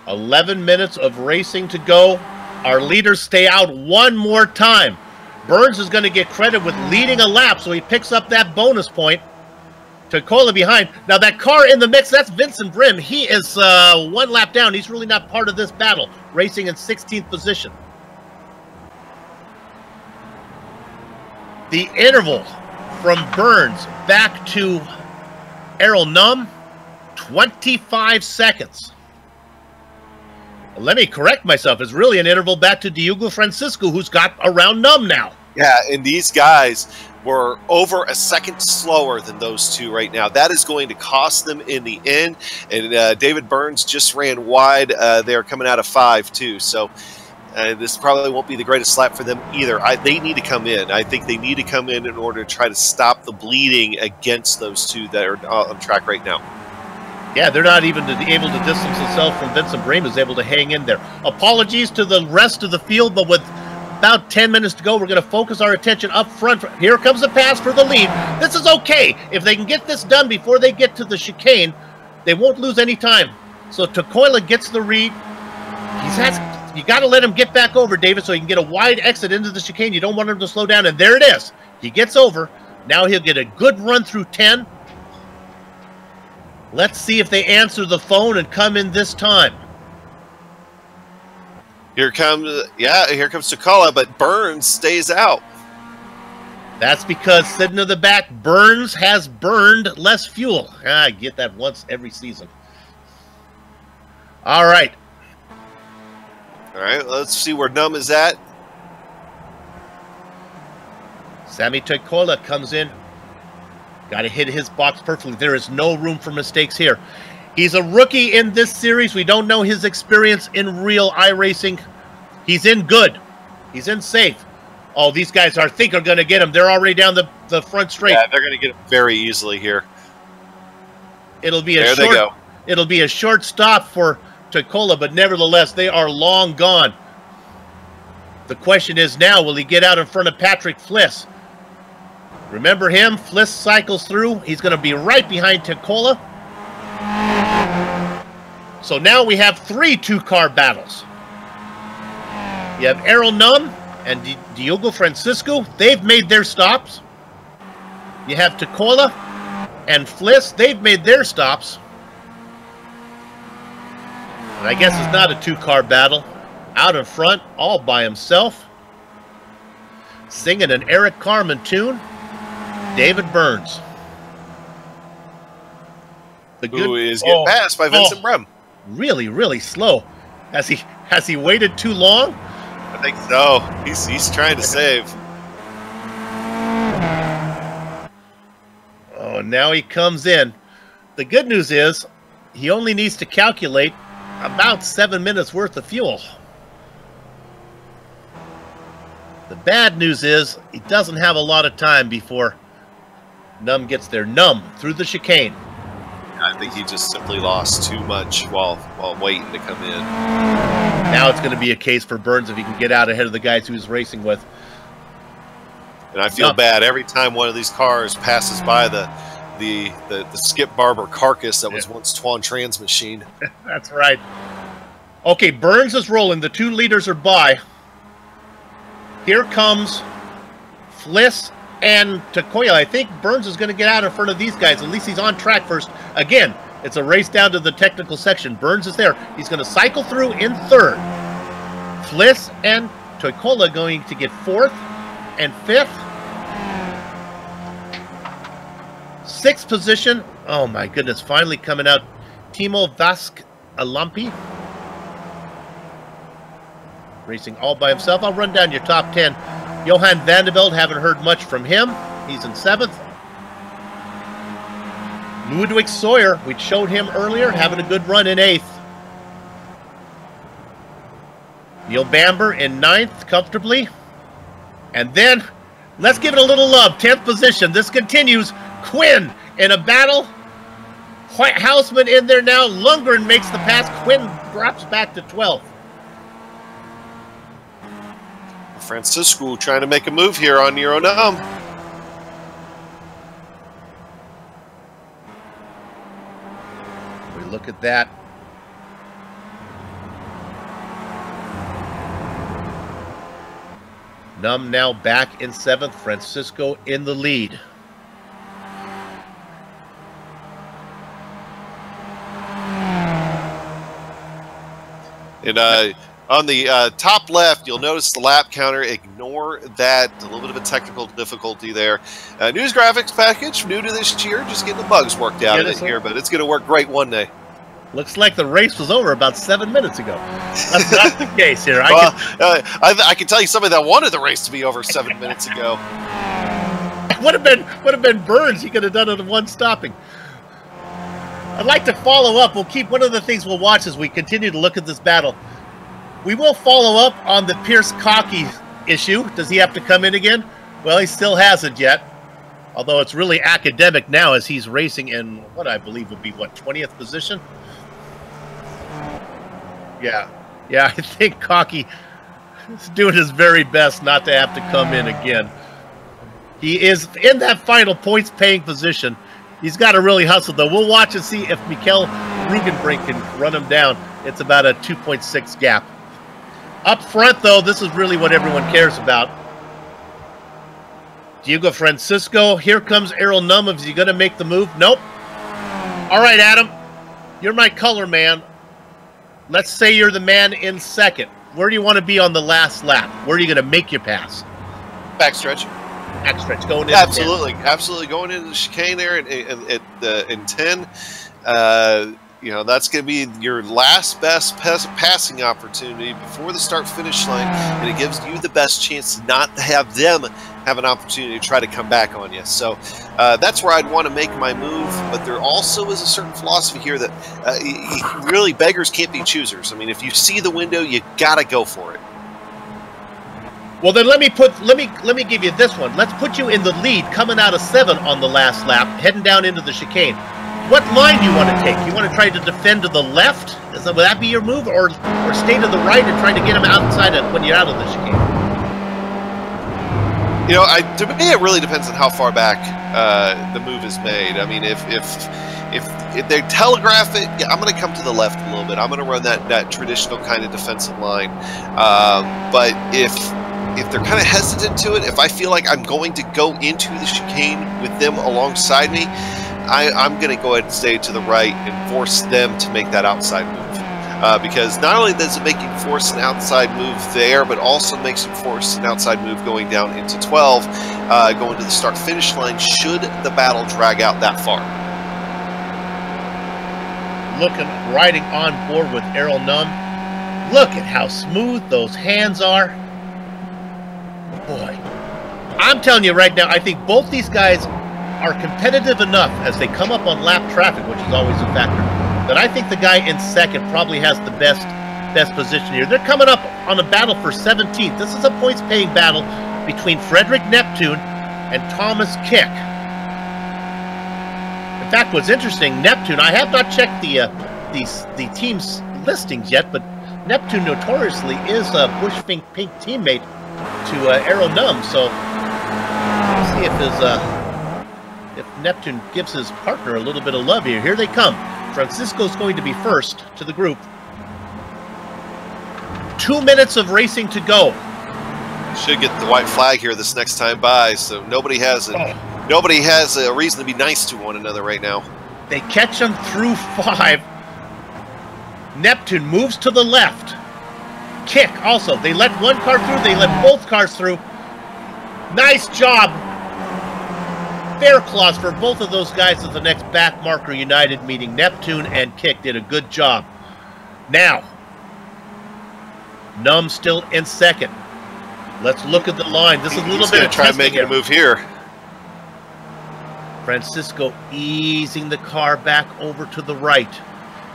11 minutes of racing to go. Our leaders stay out one more time. Burns is going to get credit with leading a lap, so he picks up that bonus point. Toykala behind. Now, that car in the mix, that's Vincent Brim. He is 1 lap down. He's really not part of this battle, racing in 16th position. The interval from Burns back to Errol Num, 25 seconds. Let me correct myself. It's really an interval back to Diogo Francisco, who's got around Num now. Yeah, and these guys were over a second slower than those 2 right now. That is going to cost them in the end. And David Burns just ran wide. They're coming out of 5, too. So this probably won't be the greatest lap for them either. They need to come in. I think they need to come in order to try to stop the bleeding against those 2 that are on track right now. Yeah, they're not even able to distance themselves from Vincent Bream, who's able to hang in there. Apologies to the rest of the field, but with about 10 minutes to go, we're going to focus our attention up front. Here comes the pass for the lead. This is okay. If they can get this done before they get to the chicane, they won't lose any time. So Toykala gets the read. You got to let him get back over, David, so he can get a wide exit into the chicane. You don't want him to slow down, and there it is. He gets over. Now he'll get a good run through 10. Let's see if they answer the phone and come in this time. Here comes Toykala, but Burns stays out. That's because sitting in the back, Burns has burned less fuel. I get that once every season. All right. All right, let's see where Num is at. Sammy Toykala comes in. Got to hit his box perfectly. There is no room for mistakes here. He's a rookie in this series. We don't know his experience in real iRacing. He's in good. He's in safe. Oh, these guys are going to get him. They're already down the front straight. Yeah, they're going to get him very easily here. It'll be a short stop for Toykala, but nevertheless, they are long gone. The question is now, will he get out in front of Patrick Fliss? Remember him? Fliss cycles through. He's going to be right behind Toykala. So now we have 3 two-car battles. You have Errol Num and Diogo Francisco. They've made their stops. You have Toykala and Fliss. They've made their stops. And I guess it's not a two-car battle. Out in front, all by himself, singing an Eric Carmen tune, David Burns. Who is getting passed by Vincent Brem. Really, really slow. Has he waited too long? I think so. He's trying to save. Oh, now he comes in. The good news is he only needs to calculate about 7 minutes worth of fuel. The bad news is he doesn't have a lot of time before Num gets there. Num through the chicane. I think he just simply lost too much while waiting to come in. Now it's going to be a case for Burns if he can get out ahead of the guys he was racing with. And I feel bad every time one of these cars passes by the the Skip Barber carcass that was once Twan Trans Machine. That's right. Okay, Burns is rolling. The 2 leaders are by. Here comes Fliss and Takoya. I think Burns is going to get out in front of these guys. At least he's on track first. Again, it's a race down to the technical section. Burns is there. He's going to cycle through in 3rd. Fliss and Takoya going to get 4th and 5th. 6th position. Oh my goodness, finally coming out. Timo Vask Alampi. Racing all by himself. I'll run down your top 10. Johan Vandeveld, haven't heard much from him. He's in 7th. Ludwig Sawyer, we showed him earlier, having a good run in 8th. Neil Bamber in 9th, comfortably. And then, let's give it a little love. 10th position. This continues. Quinn in a battle. Houseman in there now. Lundgren makes the pass. Quinn drops back to 12th. Francisco trying to make a move here on Neuronum. We look at that. Num now back in 7th. Francisco in the lead. And on the top left, you'll notice the lap counter. Ignore that. A little bit of a technical difficulty there. News graphics package, new to this year. Just getting the bugs worked out of it here, but it's going to work great one day. Looks like the race was over about 7 minutes ago. That's not the case here. I can tell you somebody that wanted the race to be over 7 minutes ago. Would have been Burns. He could have done it in one stopping. I'd like to follow up. We'll keep one of the things we'll watch as we continue to look at this battle. We will follow up on the Pierce Cocky issue. Does he have to come in again? Well, he still hasn't yet. Although it's really academic now as he's racing in what I believe would be, what, 20th position? Yeah, I think Cocky is doing his very best not to have to come in again. He is in that final points-paying position. He's got to really hustle, though. We'll watch and see if Mikkel Rugenbrink can run him down. It's about a 2.6 gap. Up front, though, this is really what everyone cares about. Diego Francisco. Here comes Errol Num. Is he going to make the move? Nope. All right, Adam. You're my color man. Let's say you're the man in 2nd. Where do you want to be on the last lap? Where are you going to make your pass? Backstretch. Backstretch, going in. Absolutely going into the chicane there in 10. You know, that's going to be your last best passing opportunity before the start-finish line, and it gives you the best chance not to have them have an opportunity to try to come back on you. So that's where I'd want to make my move, but there also is a certain philosophy here that really beggars can't be choosers. I mean, if you see the window, you got to go for it. Well, then let me give you this one. Let's put you in the lead coming out of 7 on the last lap, heading down into the chicane. What line do you want to take? You want to try to defend to the left? Would that be your move? Or stay to the right and try to get him outside when you're out of the chicane? You know, to me, it really depends on how far back the move is made. I mean, if they telegraph it, yeah, I'm going to come to the left a little bit. I'm going to run that traditional kind of defensive line. But if they're kind of hesitant to it, if I feel like I'm going to go into the chicane with them alongside me, I'm going to go ahead and stay to the right and force them to make that outside move. Because not only does it make you force an outside move there, but also makes you force an outside move going down into 12, going to the start-finish line should the battle drag out that far. Riding on board with Errol Num. Look at how smooth those hands are. Boy, I'm telling you right now, I think both these guys are competitive enough as they come up on lap traffic, which is always a factor, that I think the guy in 2nd probably has the best position here. They're coming up on a battle for 17th. This is a points-paying battle between Frederick Neptune and Thomas Kick. In fact, what's interesting, Neptune, I have not checked the team's listings yet, but Neptune notoriously is a Bush Pink teammate to Errol Num, so let's see if if Neptune gives his partner a little bit of love here. Here they come. Francisco's going to be first to the group. 2 minutes of racing to go. Should get the white flag here this next time by, so nobody has a reason to be nice to one another right now. They catch him through 5. Neptune moves to the left. Kick also. They let one car through. They let both cars through. Nice job. Fair clause for both of those guys at the next back marker united meeting. Neptune and Kick did a good job. Now, Numb still in second. Let's look at the line. This is a little bit of try making a move here. Francisco easing the car back over to the right.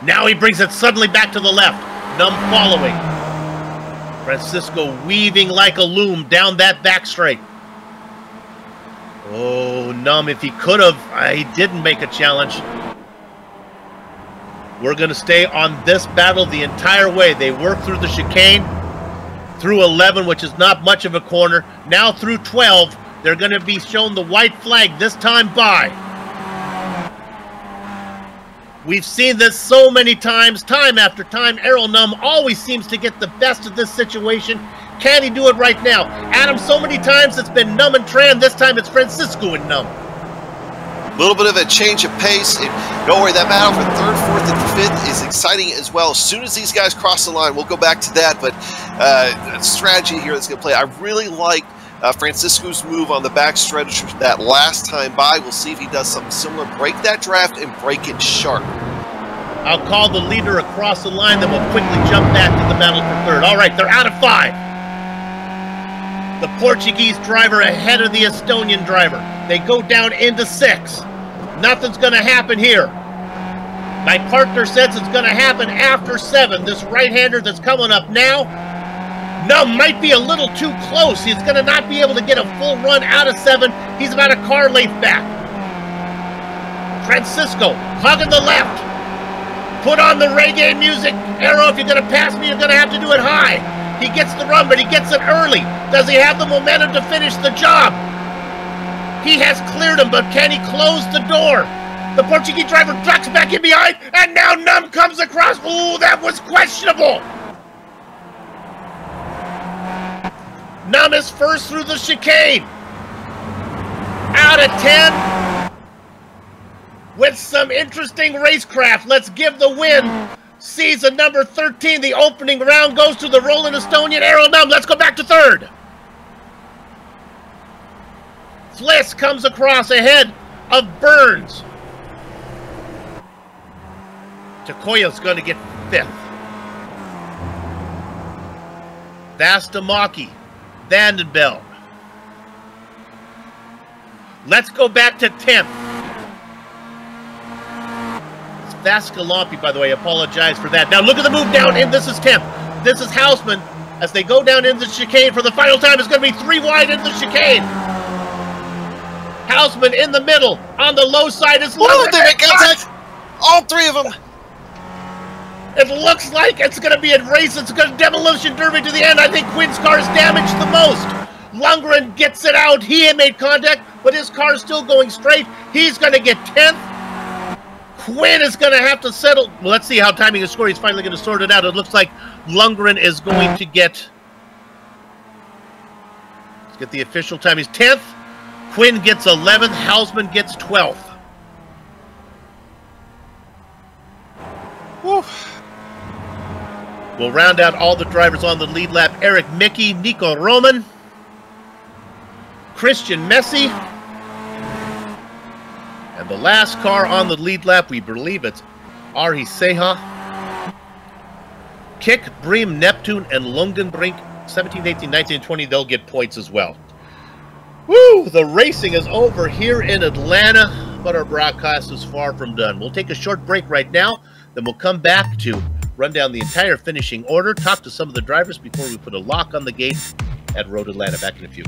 Now he brings it suddenly back to the left. Numb following. Francisco weaving like a loom down that back straight. Oh, Numb, if he could have, he didn't make a challenge. We're going to stay on this battle the entire way. They work through the chicane, through 11, which is not much of a corner. Now through 12, they're going to be shown the white flag this time by. We've seen this so many times, time after time. Errol Numb always seems to get the best of this situation. Can he do it right now? Adam, so many times it's been Numb and Tran. This time it's Francisco and Numb. A little bit of a change of pace. And don't worry, that battle for 3rd, 4th, and 5th is exciting as well. As soon as these guys cross the line, we'll go back to that. But strategy here that's going to play. I really like Francisco's move on the backstretch that last time by. We'll see if he does something similar. Break that draft and break it sharp. I'll call the leader across the line, then we'll quickly jump back to the battle for 3rd. All right, they're out of 5. The Portuguese driver ahead of the Estonian driver. They go down into 6. Nothing's going to happen here. My partner says it's going to happen after 7. This right-hander that's coming up now, Numb might be a little too close. He's going to not be able to get a full run out of 7. He's about a car length back. Francisco, hugging the left. Put on the reggae music. Arrow, if you're going to pass me, you're going to have to do it high. He gets the run, but he gets it early. Does he have the momentum to finish the job? He has cleared him, but can he close the door? The Portuguese driver ducks back in behind, and now Numb comes across. Ooh, that was questionable. Numb is first through the chicane. Out of 10. With some interesting racecraft, let's give the win. Season number 13, the opening round goes to the rolling Estonian Errol Numb. Let's go back to 3rd. Fliss comes across ahead of Burns. Takoya's going to get 5th. Vastamaki, Vandenbeld. Let's go back to 10th. It's Vascalampi, by the way. I apologize for that. Now look at the move down in. This is 10th. This is Hausman. As they go down into the chicane for the final time, it's going to be 3 wide into the chicane. Hausman in the middle. On the low side is Lundgren. They make contact. All 3 of them. It looks like it's going to be a race. It's going to demolition derby to the end. I think Quinn's car is damaged the most. Lundgren gets it out. He made contact, but his car is still going straight. He's going to get 10th. Quinn is going to have to settle. Well, let's see how timing is scored. He's finally going to sort it out. It looks like Lundgren is going to get... Let's get the official time. He's 10th. Quinn gets 11th. Hausman gets 12th. Whew. We'll round out all the drivers on the lead lap. Eric Mickey, Nico Roman, Christian Messi, and the last car on the lead lap, we believe it's Ari Seha. Kick, Bream, Neptune, and Lungenbrink, 17, 18, 19, 20, they'll get points as well. Woo! The racing is over here in Atlanta, but our broadcast is far from done. We'll take a short break right now, then we'll come back to run down the entire finishing order, talk to some of the drivers before we put a lock on the gate at Road Atlanta. Back in a few.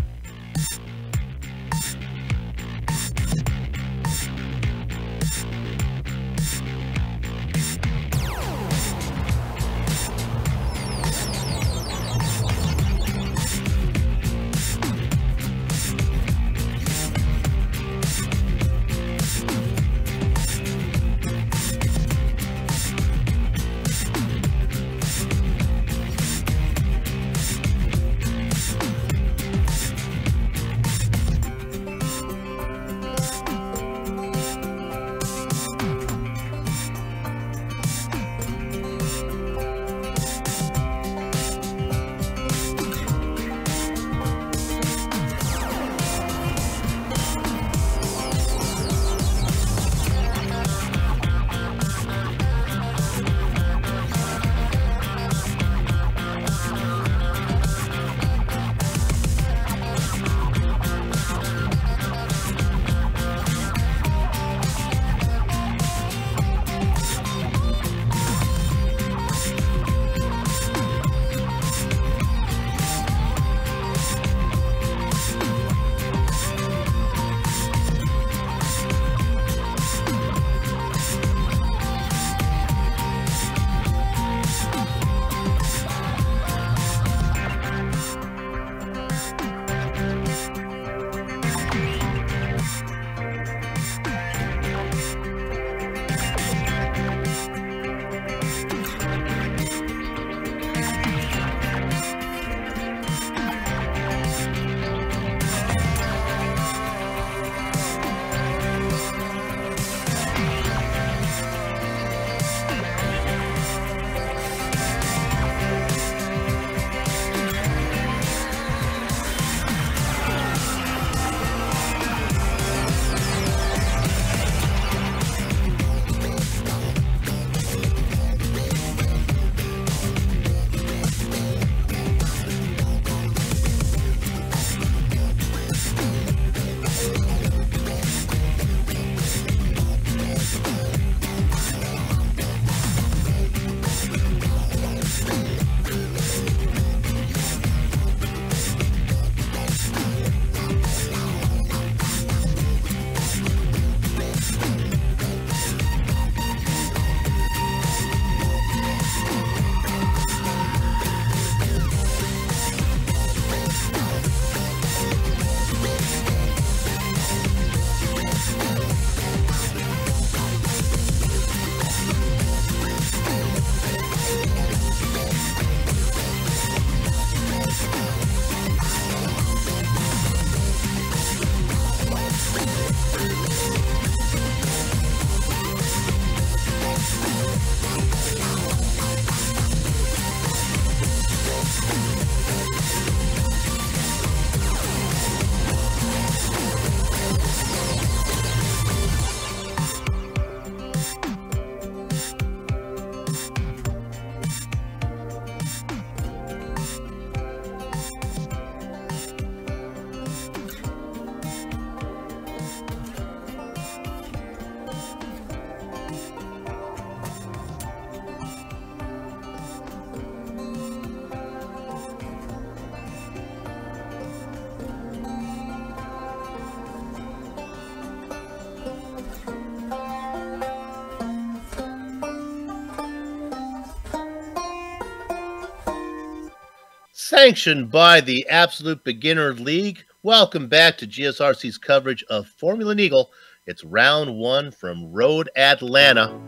Sanctioned by the Absolute Beginner League, welcome back to GSRC's coverage of Formula Neagle. It's round one from Road Atlanta.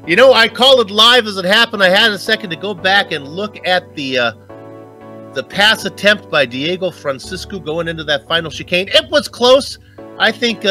You know, I call it live as it happened. I had a second to go back and look at the pass attempt by Diego Francisco going into that final chicane. It was close. I think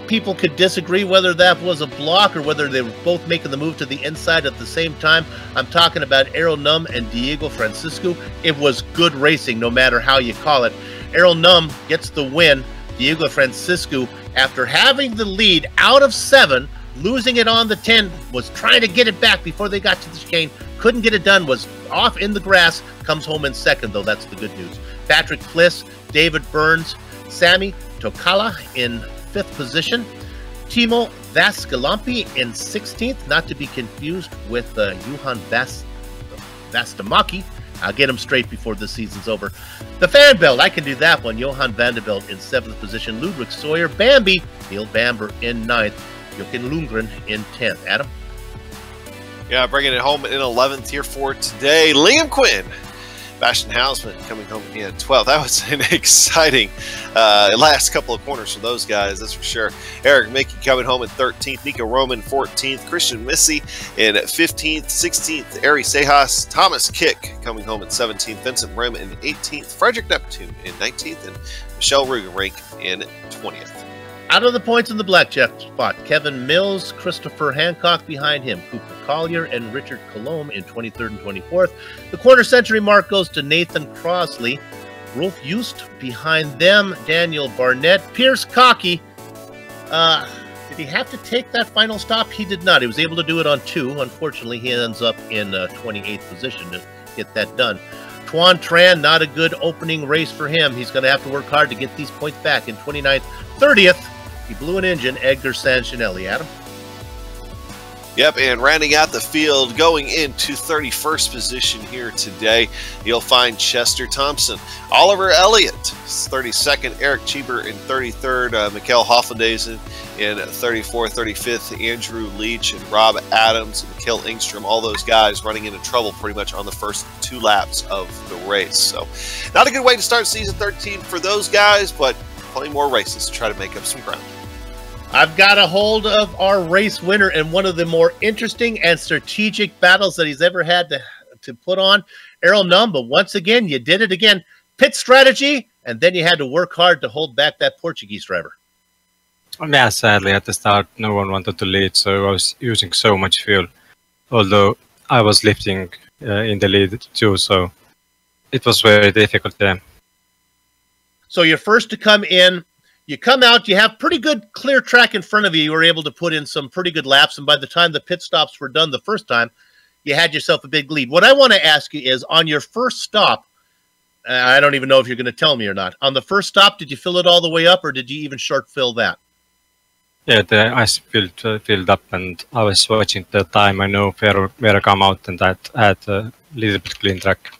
people could disagree whether that was a block or whether they were both making the move to the inside at the same time. I'm talking about Errol Num and Diego Francisco. It was good racing, no matter how you call it. Errol Num gets the win. Diego Francisco, after having the lead out of 7, losing it on the 10, was trying to get it back before they got to the chicane. Couldn't get it done, was off in the grass, comes home in second, though. That's the good news. Patrick Fliss, David Burns, Sammy Tokala in 5th position. Timo Vascalampi in 16th, not to be confused with Johan Vastamaki. I'll get him straight before the season's over. The fan belt, I can do that one. Johan Vanderbilt in 7th position. Ludwig Sawyer, Bambi, Neil Bamber in 9th. Jochen Lundgren in 10th. Adam? Yeah, bringing it home in 11th here for today. Liam Quinn. Bastian Hausman coming home in 12th. That was an exciting last couple of corners for those guys, that's for sure. Eric Mickey coming home in 13th. Nico Roman 14th. Christian Missy in 15th. 16th, Ari Sejas. Thomas Kick coming home in 17th. Vincent Brim in 18th. Frederick Neptune in 19th. And Michelle Rugenrink in 20th. Out of the points in the blackjack spot, Kevin Mills, Christopher Hancock behind him, Cooper Collier and Richard Colomb in 23rd and 24th. The quarter century mark goes to Nathan Crossley. Rolf Just behind them, Daniel Barnett. Pierce Cockey, did he have to take that final stop? He did not. He was able to do it on 2. Unfortunately, he ends up in 28th position to get that done. Tuan Tran, not a good opening race for him. He's going to have to work hard to get these points back in 29th. 30th, he blew an engine, Edgar Sanchinelli. Adam? Yep, and rounding out the field, going into 31st position here today, you'll find Chester Thompson. Oliver Elliott is 32nd, Eric Cheeber in 33rd, Mikkel Hoffendazen in 34th, 35th, Andrew Leach and Rob Adams and Mikkel Engstrom, all those guys running into trouble pretty much on the first 2 laps of the race. So not a good way to start season 13 for those guys, but plenty more races to try to make up some ground. I've got a hold of our race winner in one of the more interesting and strategic battles that he's ever had to put on. Errol Num, but once again, you did it again. Pit strategy, and then you had to work hard to hold back that Portuguese driver. Yeah, sadly, at the start, no one wanted to lead, so I was using so much fuel. Although I was lifting in the lead too, so it was very difficult there. So you're first to come in. You come out, you have pretty good clear track in front of you. You were able to put in some pretty good laps, and by the time the pit stops were done the first time, you had yourself a big lead. What I want to ask you is, on your first stop, I don't even know if you're going to tell me or not. On the first stop, did you fill it all the way up, or did you even short fill that? Yeah, the ice filled up, and I was watching the time. I know where I come out, and that had a little bit clean track.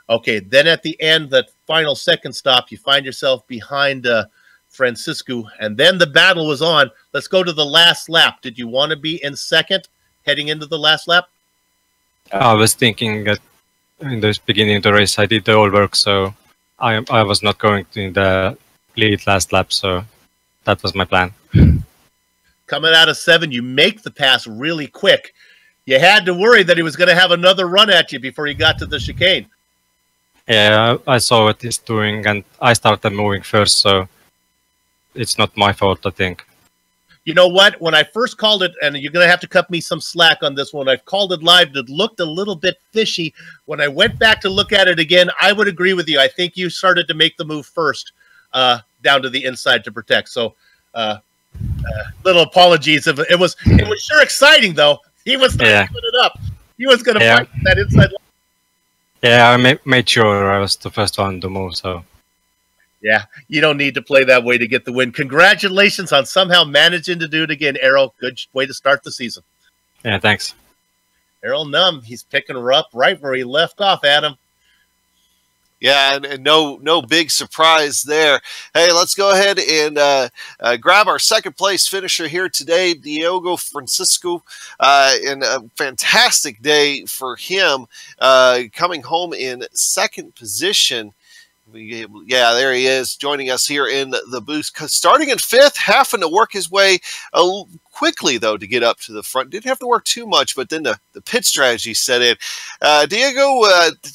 Okay, then at the end, that final second stop, you find yourself behind Francisco, and then the battle was on. Let's go to the last lap. Did you want to be in second heading into the last lap? I was thinking that in the beginning of the race, I did the all work, so I was not going in the lead last lap, so that was my plan. Coming out of 7, you make the pass really quick. You had to worry that he was going to have another run at you before he got to the chicane. Yeah, I saw what he's doing, and I started moving first, so it's not my fault, I think. You know what? When I first called it, and you're going to have to cut me some slack on this one, I've called it live. It looked a little bit fishy. When I went back to look at it again, I would agree with you. I think you started to make the move first down to the inside to protect. So little apologies. It was sure exciting, though. He was not putting it up. He was going to fight that inside line. Yeah, I made sure I was the first one to move, so... Yeah, you don't need to play that way to get the win. Congratulations on somehow managing to do it again, Errol. Good way to start the season. Yeah, thanks. Errol Num, he's picking her up right where he left off, Adam. Yeah, and no big surprise there. Hey, let's go ahead and grab our second place finisher here today, Diogo Francisco, and a fantastic day for him, coming home in second position. Yeah, there he is, joining us here in the booth. Starting in fifth, having to work his way quickly, though, to get up to the front. Didn't have to work too much, but then the pit strategy set in. Diego,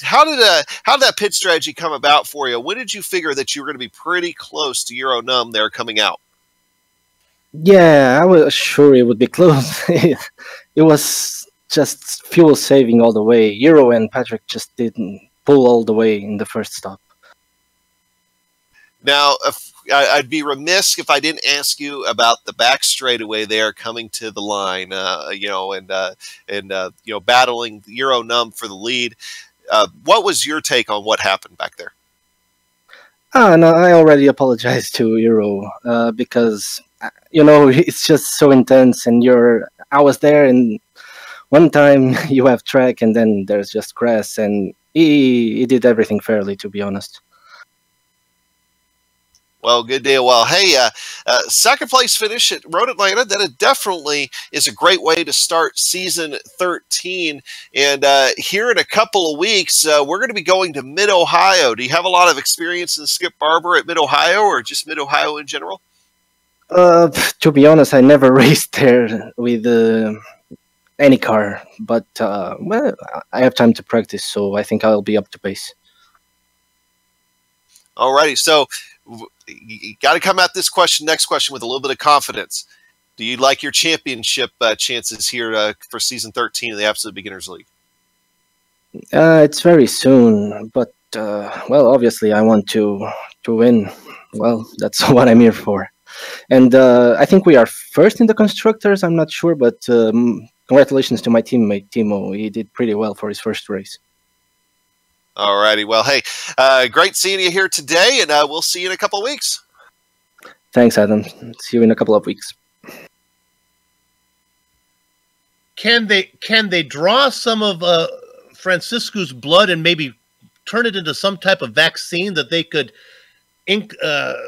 how did that pit strategy come about for you? When did you figure that you were going to be pretty close to Euro Num there coming out? Yeah, I was sure it would be close. It was just fuel saving all the way. Euro and Patrick just didn't pull all the way in the first stop. Now, I'd be remiss if I didn't ask you about the back straightaway there coming to the line, battling Euro Num for the lead. What was your take on what happened back there? No, I already apologized to Euro because, it's just so intense and I was there and one time you have track and then there's just grass and he did everything fairly, to be honest. Well, good deal. Well, hey, second place finish at Road Atlanta. That definitely is a great way to start season 13. And here in a couple of weeks, we're going to be going to Mid-Ohio. Do you have a lot of experience in Skip Barber at Mid-Ohio or just Mid-Ohio in general? To be honest, I never raced there with any car. But, well, I have time to practice, so I think I'll be up to pace. Alrighty, so you got to come at this next question with a little bit of confidence. Do you like your championship chances here for season 13 of the Absolute Beginners League? It's very soon, but well, obviously I want to win. Well, that's what I'm here for. And I think we are first in the constructors. I'm not sure, but congratulations to my teammate Timo. He did pretty well for his first race. All righty. Well, hey, great seeing you here today, and we'll see you in a couple of weeks. Thanks, Adam. See you in a couple of weeks. Can they draw some of Francisco's blood and maybe turn it into some type of vaccine that they could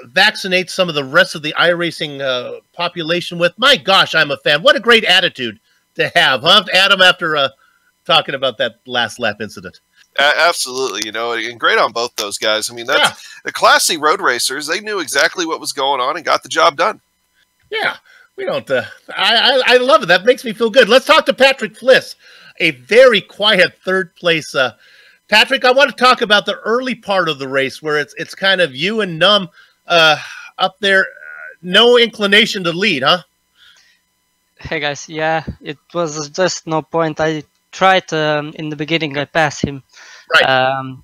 vaccinate some of the rest of the iRacing population with? My gosh, I'm a fan. What a great attitude to have, huh, Adam, after talking about that last lap incident. Absolutely, and great on both those guys. I mean, that's the Class C road racers. They knew exactly what was going on and got the job done. Yeah, we don't. I love it. That makes me feel good. Let's talk to Patrick Fliss, a very quiet third place. Patrick, I want to talk about the early part of the race where it's kind of you and Num up there. No inclination to lead, huh? Hey guys, yeah, it was just no point. I tried in the beginning. I passed him. Right.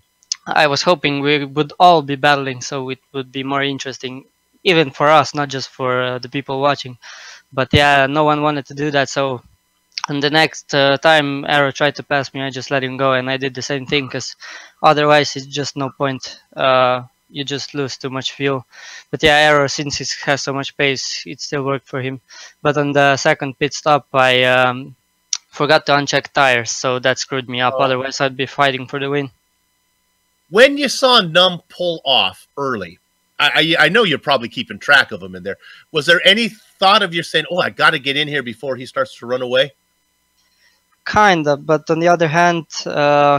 I was hoping we would all be battling, so it would be more interesting, even for us, not just for the people watching. But yeah, no one wanted to do that. So, and the next time Arrow tried to pass me, I just let him go, and I did the same thing because otherwise it's just no point. You just lose too much fuel. But yeah, Arrow, since he has so much pace, it still worked for him. But on the second pit stop, I forgot to uncheck tires, so that screwed me up. Otherwise, I'd be fighting for the win. When you saw Num pull off early, I know you're probably keeping track of him in there. Was there any thought of you saying, "Oh, I got to get in here before he starts to run away"? Kinda, but on the other hand,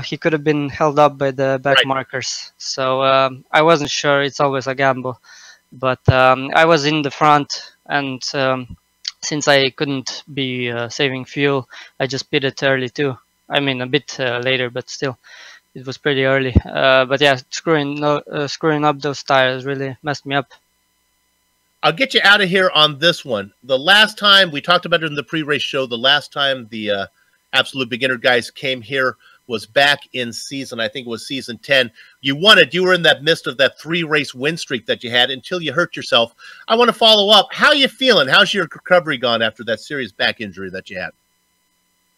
he could have been held up by the back markers. So I wasn't sure. It's always a gamble. But I was in the front, and since I couldn't be saving fuel, I just pitted early too. I mean, a bit later, but still, it was pretty early. But yeah, screwing up those tires really messed me up. I'll get you out of here on this one. The last time, we talked about it in the pre-race show, the last time the Absolute Beginner guys came here was back in season, I think it was season 10. You won it. You were in that midst of that 3-race win streak that you had until you hurt yourself. I want to follow up. How are you feeling? How's your recovery gone after that serious back injury that you had?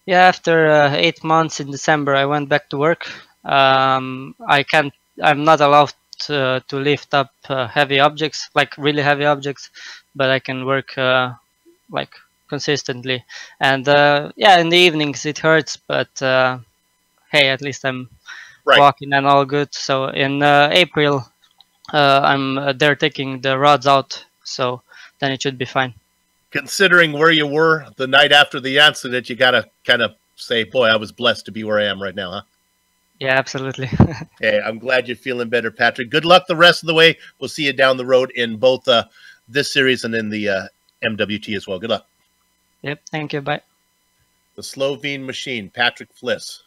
Yeah, after 8 months in December, I went back to work. I'm not allowed to lift up heavy objects, like really heavy objects, but I can work like consistently. And yeah, in the evenings it hurts, but hey, at least I'm walking and all good. So in April, I'm there taking the rods out, so then it should be fine. Considering where you were the night after the incident, you gotta kind of say, boy, I was blessed to be where I am right now, huh? Yeah, absolutely. Hey, I'm glad you're feeling better, Patrick. Good luck the rest of the way. We'll see you down the road in both this series and in the MWT as well. Good luck. Yep, thank you. Bye. The Slovene machine, Patrick Fliss.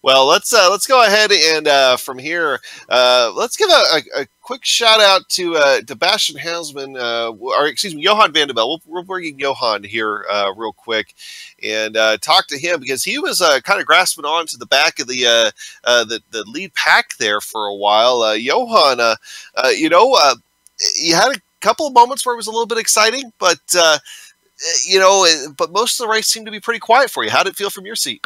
Well, let's go ahead and from here, let's give a quick shout out to Bastian Hausman, or excuse me, Johan Vandebel. We're bringing Johan here real quick and talk to him because he was kind of grasping on to the back of the lead pack there for a while. Johan, you had a couple of moments where it was a little bit exciting, but but most of the race seemed to be pretty quiet for you. How did it feel from your seat?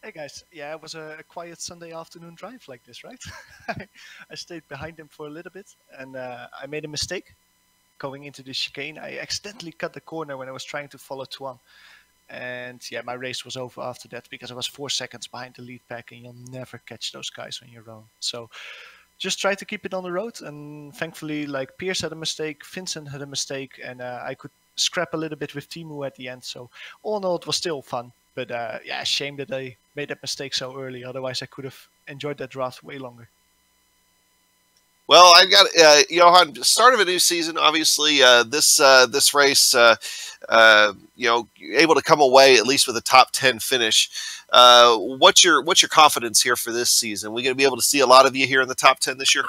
Hey guys, yeah, it was a quiet Sunday afternoon drive like this, right? I stayed behind him for a little bit, and I made a mistake going into the chicane. I accidentally cut the corner when I was trying to follow Tuan, and yeah, my race was over after that because I was 4 seconds behind the lead pack, and you'll never catch those guys on your own. So just try to keep it on the road, and thankfully, like Piers had a mistake, Vincent had a mistake, and I could scrap a little bit with Timu at the end. So all in all, it was still fun. But yeah, shame that I made that mistake so early. Otherwise, I could have enjoyed that draft way longer. Well, I've got Johan. Start of a new season. Obviously, this race, able to come away at least with a top 10 finish. What's your confidence here for this season? We going to be able to see a lot of you here in the top 10 this year?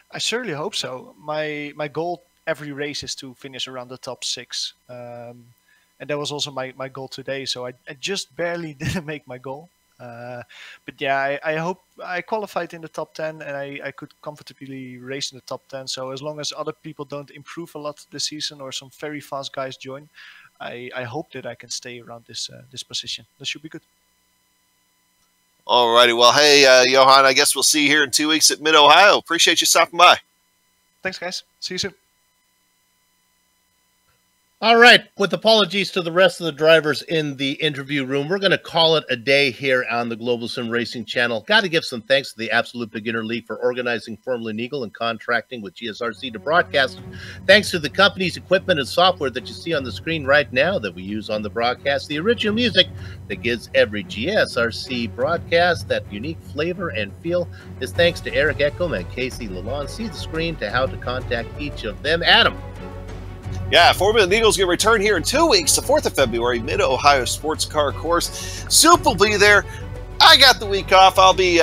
I certainly hope so. My goal every race is to finish around the top 6. And that was also my goal today. So I just barely didn't make my goal. But yeah, I hope I qualified in the top 10 and I could comfortably race in the top 10. So as long as other people don't improve a lot this season or some very fast guys join, I hope that I can stay around this position. That should be good. Alrighty. Well, hey, Johan, I guess we'll see you here in 2 weeks at Mid-Ohio. Appreciate you stopping by. Thanks, guys. See you soon. All right, with apologies to the rest of the drivers in the interview room, we're going to call it a day here on the Global Sim Racing channel. Got to give some thanks to the Absolute Beginner League for organizing Formula Neagle and contracting with GSRC to broadcast. Thanks to the company's equipment and software that you see on the screen right now that we use on the broadcast. The original music that gives every GSRC broadcast that unique flavor and feel is thanks to Eric Eckham and Casey Lalonde. See the screen to how to contact each of them. Adam. Yeah, Formula Neagle's going to return here in 2 weeks, the 4th of February, Mid-Ohio Sports Car Course. Soup will be there. I got the week off. I'll be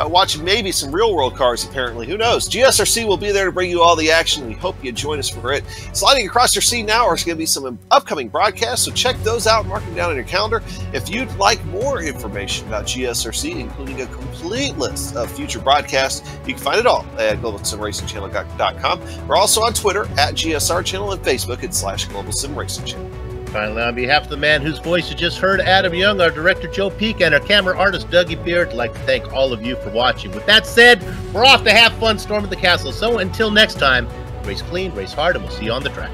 watching maybe some real-world cars, apparently. Who knows? GSRC will be there to bring you all the action. We hope you join us for it. Sliding across your scene now, there's going to be some upcoming broadcasts, so check those out and mark them down on your calendar. If you'd like more information about GSRC, including a complete list of future broadcasts, you can find it all at globalsimracingchannel.com. We're also on Twitter at GSR Channel and Facebook at /Global Sim Racing Channel. Finally, on behalf of the man whose voice you just heard, Adam Young, our director Joe Peak, and our camera artist Dougie Beard, I'd like to thank all of you for watching. With that said, we're off to have fun storming the castle. So until next time, race clean, race hard, and we'll see you on the track.